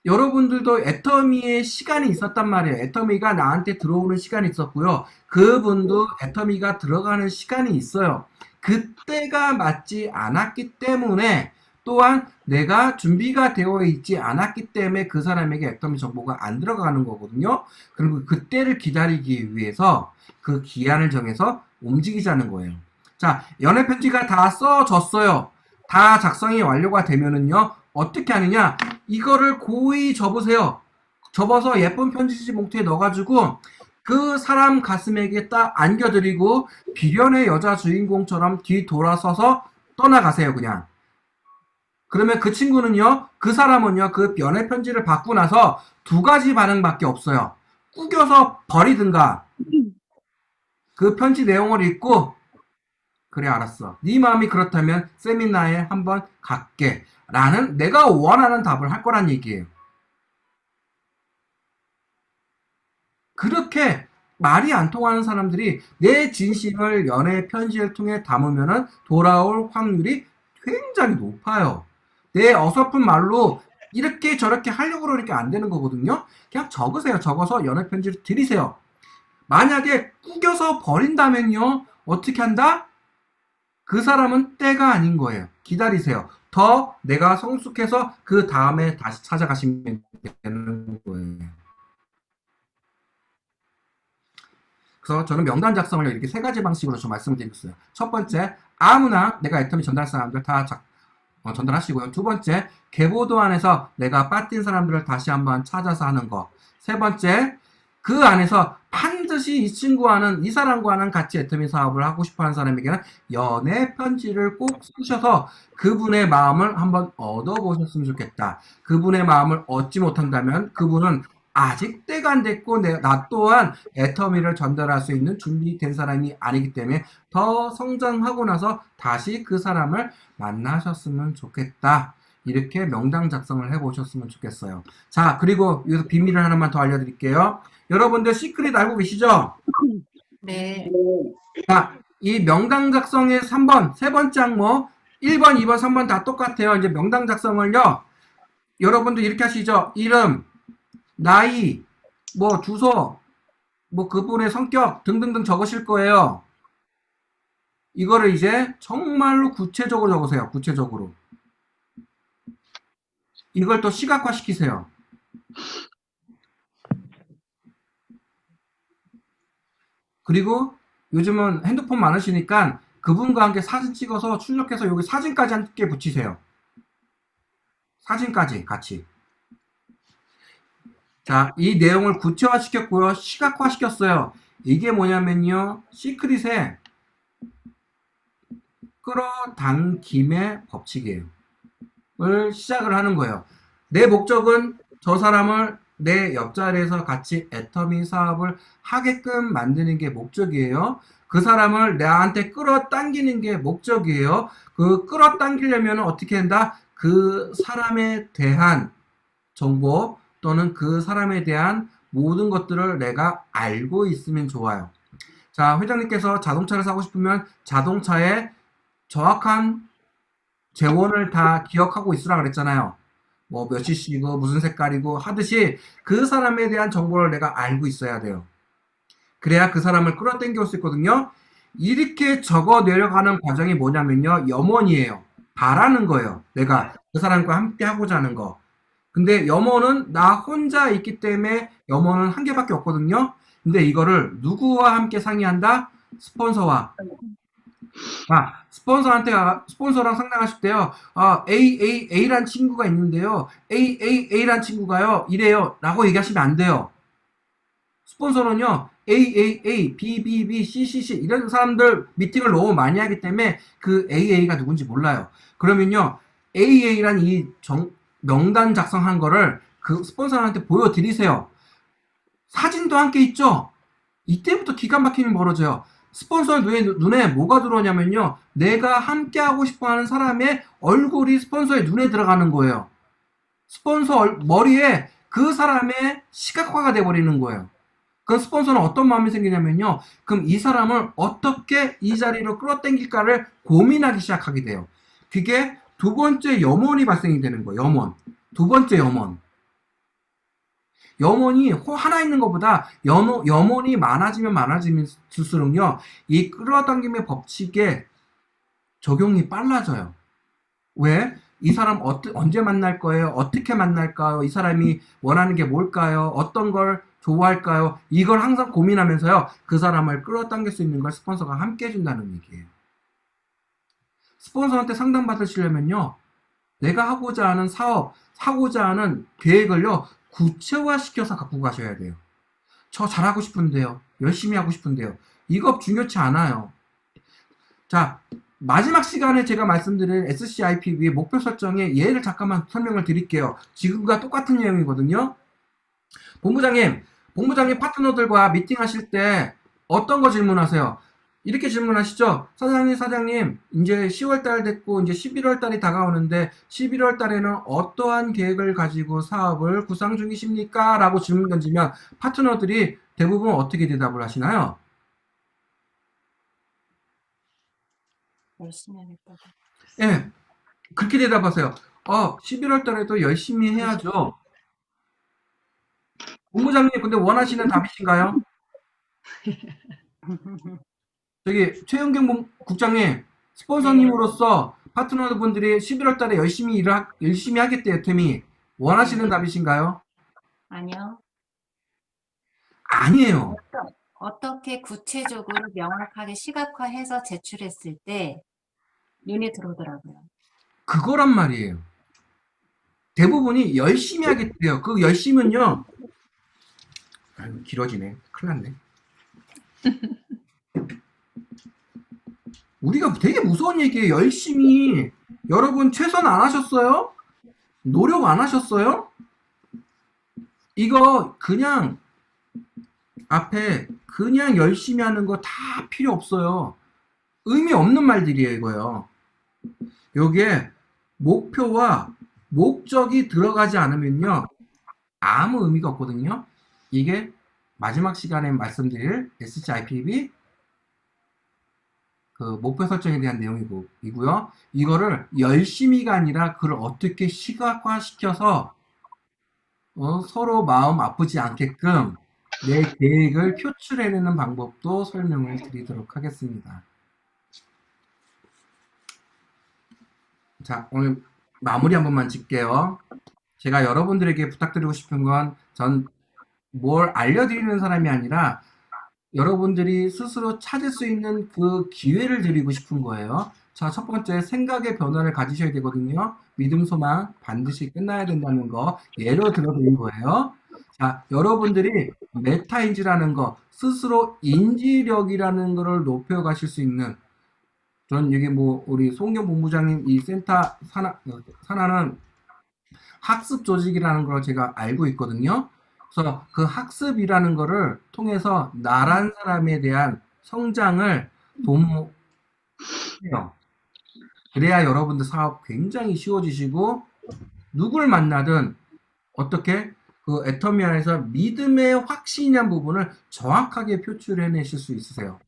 여러분들도 애터미의 시간이 있었단 말이에요. 애터미가 나한테 들어오는 시간이 있었고요. 그분도 애터미가 들어가는 시간이 있어요. 그때가 맞지 않았기 때문에 또한 내가 준비가 되어 있지 않았기 때문에 그 사람에게 애터미 정보가 안 들어가는 거거든요. 그리고 그때를 기다리기 위해서 그 기한을 정해서 움직이자는 거예요. 자, 연애 편지가 다 써졌어요. 다 작성이 완료가 되면은요, 어떻게 하느냐? 이거를 고이 접으세요. 접어서 예쁜 편지지 봉투에 넣어가지고 그 사람 가슴에게 딱 안겨드리고 비련의 여자 주인공처럼 뒤돌아서서 떠나가세요, 그냥. 그러면 그 친구는요, 그 사람은요, 그 연애 편지를 받고 나서 2가지 반응밖에 없어요. 꾸겨서 버리든가, 그 편지 내용을 읽고, 그래, 알았어. 네 마음이 그렇다면 세미나에 한번 갈게. 라는 내가 원하는 답을 할 거란 얘기예요. 그렇게 말이 안 통하는 사람들이 내 진심을 연애 편지를 통해 담으면 돌아올 확률이 굉장히 높아요. 내 어설픈 말로 이렇게 저렇게 하려고 그러니까 안 되는 거거든요. 그냥 적으세요. 적어서 연애 편지를 드리세요. 만약에 꾸겨서 버린다면요. 어떻게 한다? 그 사람은 때가 아닌 거예요. 기다리세요. 더 내가 성숙해서 그 다음에 다시 찾아가시면 되는 거예요. 그래서 저는 명단 작성을 이렇게 3가지 방식으로 좀 말씀을 드리겠어요. 첫 번째, 아무나 내가 애터미 전달 사람들 다 전달하시고요. 두 번째, 계보도 안에서 내가 빠진 사람들을 다시 한번 찾아서 하는 거. 세 번째, 그 안에서 반드시 이 사람과는 같이 애터미 사업을 하고 싶어 하는 사람에게는 연애 편지를 꼭 쓰셔서 그분의 마음을 한번 얻어보셨으면 좋겠다. 그분의 마음을 얻지 못한다면 그분은 아직 때가 안 됐고 나 또한 애터미를 전달할 수 있는 준비된 사람이 아니기 때문에 더 성장하고 나서 다시 그 사람을 만나셨으면 좋겠다. 이렇게 명당 작성을 해보셨으면 좋겠어요. 자, 그리고 여기서 비밀을 하나만 더 알려드릴게요. 여러분들 시크릿 알고 계시죠? 네. 자, 이 명당 작성의 3번, 세 번째 항목, 1번, 2번, 3번 다 똑같아요. 이제 명당 작성을요, 여러분들 이렇게 하시죠. 이름, 나이, 뭐 주소, 뭐 그분의 성격 등등등 적으실 거예요. 이거를 이제 정말로 구체적으로 적으세요. 구체적으로. 이걸 또 시각화 시키세요. 그리고 요즘은 핸드폰 많으시니까 그분과 함께 사진 찍어서 출력해서 여기 사진까지 함께 붙이세요. 사진까지 같이. 자, 이 내용을 구체화 시켰고요. 시각화 시켰어요. 이게 뭐냐면요. 시크릿의 끌어당김의 법칙이에요. 을 시작을 하는 거예요. 내 목적은 저 사람을 내 옆자리에서 같이 애터미 사업을 하게끔 만드는 게 목적이에요. 그 사람을 나한테 끌어당기는 게 목적이에요. 그 끌어당기려면 어떻게 한다? 그 사람에 대한 정보 또는 그 사람에 대한 모든 것들을 내가 알고 있으면 좋아요. 자, 회장님께서 자동차를 사고 싶으면 자동차의 정확한 재원을 다 기억하고 있으라 그랬잖아요. 뭐 몇 cc고 무슨 색깔이고 하듯이 그 사람에 대한 정보를 내가 알고 있어야 돼요. 그래야 그 사람을 끌어당겨 올 수 있거든요. 이렇게 적어 내려가는 과정이 뭐냐면요. 염원이에요. 바라는 거예요. 내가 그 사람과 함께 하고자 하는 거. 근데 염원은 나 혼자 있기 때문에 염원은 한 개밖에 없거든요. 근데 이거를 누구와 함께 상의한다? 스폰서와. 스폰서랑 상담하실 때요. A란 친구가 있는데요. A란 친구가요. 이래요. 라고 얘기하시면 안 돼요. 스폰서는요. A, B, C 이런 사람들 미팅을 너무 많이 하기 때문에 그 AA가 누군지 몰라요. 그러면요. AA란 이 명단 작성한 거를 그 스폰서한테 보여드리세요. 사진도 함께 있죠? 이때부터 기가 막히는 벌어져요. 스폰서 눈에 뭐가 들어오냐면요. 내가 함께 하고 싶어 하는 사람의 얼굴이 스폰서의 눈에 들어가는 거예요. 스폰서 머리에 그 사람의 시각화가 돼버리는 거예요. 그럼 스폰서는 어떤 마음이 생기냐면요. 그럼 이 사람을 어떻게 이 자리로 끌어당길까를 고민하기 시작하게 돼요. 그게 두 번째 염원이 발생이 되는 거예요. 염원. 두 번째 염원. 염원이 하나 있는 것보다 염원이 많아지면수록요, 이 끌어당김의 법칙에 적용이 빨라져요. 왜? 이 사람 언제 만날 거예요? 어떻게 만날까요? 이 사람이 원하는 게 뭘까요? 어떤 걸 좋아할까요? 이걸 항상 고민하면서요, 그 사람을 끌어당길 수 있는 걸 스폰서가 함께 해준다는 얘기예요. 스폰서한테 상담받으시려면요, 내가 하고자 하는 사업, 하고자 하는 계획을요, 구체화시켜서 갖고 가셔야 돼요. 저 잘하고 싶은데요. 열심히 하고 싶은데요. 이거 중요치 않아요. 자, 마지막 시간에 제가 말씀드린 SCIPB의 목표 설정의 예를 잠깐만 설명을 드릴게요. 지금과 똑같은 내용이거든요. 본부장님 파트너들과 미팅하실 때 어떤 거 질문하세요? 이렇게 질문하시죠. 사장님, 이제 10월달 됐고, 이제 11월달이 다가오는데, 11월달에는 어떠한 계획을 가지고 사업을 구상 중이십니까? 라고 질문 던지면, 파트너들이 대부분 어떻게 대답을 하시나요? 열심히 하겠다고. 예, 그렇게 대답하세요. 11월달에도 열심히 해야죠. 본부장님, 근데 원하시는 답이신가요? 저기 최은경 국장님, 스폰서님으로서 파트너분들이 11월 달에 열심히 하겠대요, 팀이. 원하시는 답이신가요? 아니요. 아니에요. 어떻게 구체적으로 명확하게 시각화해서 제출했을 때 눈에 들어오더라고요. 그거란 말이에요. 대부분이 열심히 하겠대요. 그 열심은요, 아유, 길어지네. 큰일 났네. 우리가 되게 무서운 얘기예요. 열심히. 여러분, 최선 안 하셨어요? 노력 안 하셨어요? 이거 그냥 앞에 그냥 열심히 하는 거 다 필요 없어요. 의미 없는 말들이에요, 이거요. 여기에 목표와 목적이 들어가지 않으면요, 아무 의미가 없거든요. 이게 마지막 시간에 말씀드릴 SCIPB 그 목표 설정에 대한 내용이고요. 이거를 열심히가 아니라 그걸 어떻게 시각화시켜서 서로 마음 아프지 않게끔 내 계획을 표출해내는 방법도 설명을 드리도록 하겠습니다. 자, 오늘 마무리 한 번만 짓게요. 제가 여러분들에게 부탁드리고 싶은 건 전 뭘 알려드리는 사람이 아니라 여러분들이 스스로 찾을 수 있는 그 기회를 드리고 싶은 거예요. 자, 첫 번째, 생각의 변화를 가지셔야 되거든요. 믿음, 소망 반드시 끝나야 된다는 거 예로 들어드린 거예요. 자, 여러분들이 메타인지라는 거, 스스로 인지력이라는 거를 높여가실 수 있는, 전 여기 뭐 우리 송경 본부장님 이 센터 산하는 학습 조직이라는 걸 제가 알고 있거든요. 그래서 그 학습이라는 거를 통해서 나란 사람에 대한 성장을 도모해요. 그래야 여러분들 사업 굉장히 쉬워지시고, 누굴 만나든 어떻게 그 애터미 안에서 믿음의 확신이란 부분을 정확하게 표출해내실 수 있으세요.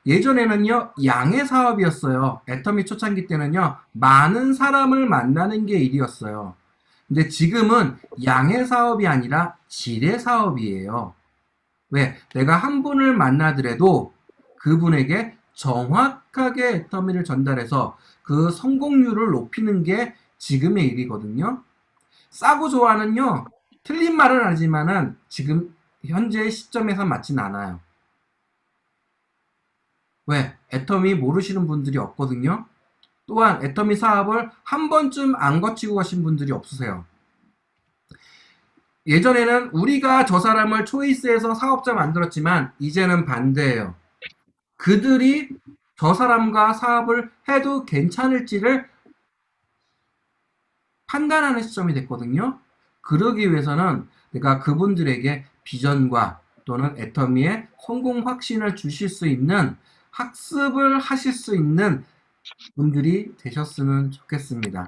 예전에는요, 양의 사업이었어요. 애터미 초창기 때는요, 많은 사람을 만나는 게 일이었어요. 근데 지금은 양의 사업이 아니라 질의 사업이에요. 왜? 내가 한 분을 만나더라도 그분에게 정확하게 애터미를 전달해서 그 성공률을 높이는 게 지금의 일이거든요. 싸고 좋아는요, 틀린 말은 아니지만은 지금 현재 시점에서 맞진 않아요. 왜? 애터미 모르시는 분들이 없거든요. 또한 애터미 사업을 한 번쯤 안 거치고 가신 분들이 없으세요. 예전에는 우리가 저 사람을 초이스해서 사업자 만들었지만 이제는 반대예요. 그들이 저 사람과 사업을 해도 괜찮을지를 판단하는 시점이 됐거든요. 그러기 위해서는 내가 그분들에게 비전과 또는 애터미의 성공 확신을 주실 수 있는 학습을 하실 수 있는 분들이 되셨으면 좋겠습니다.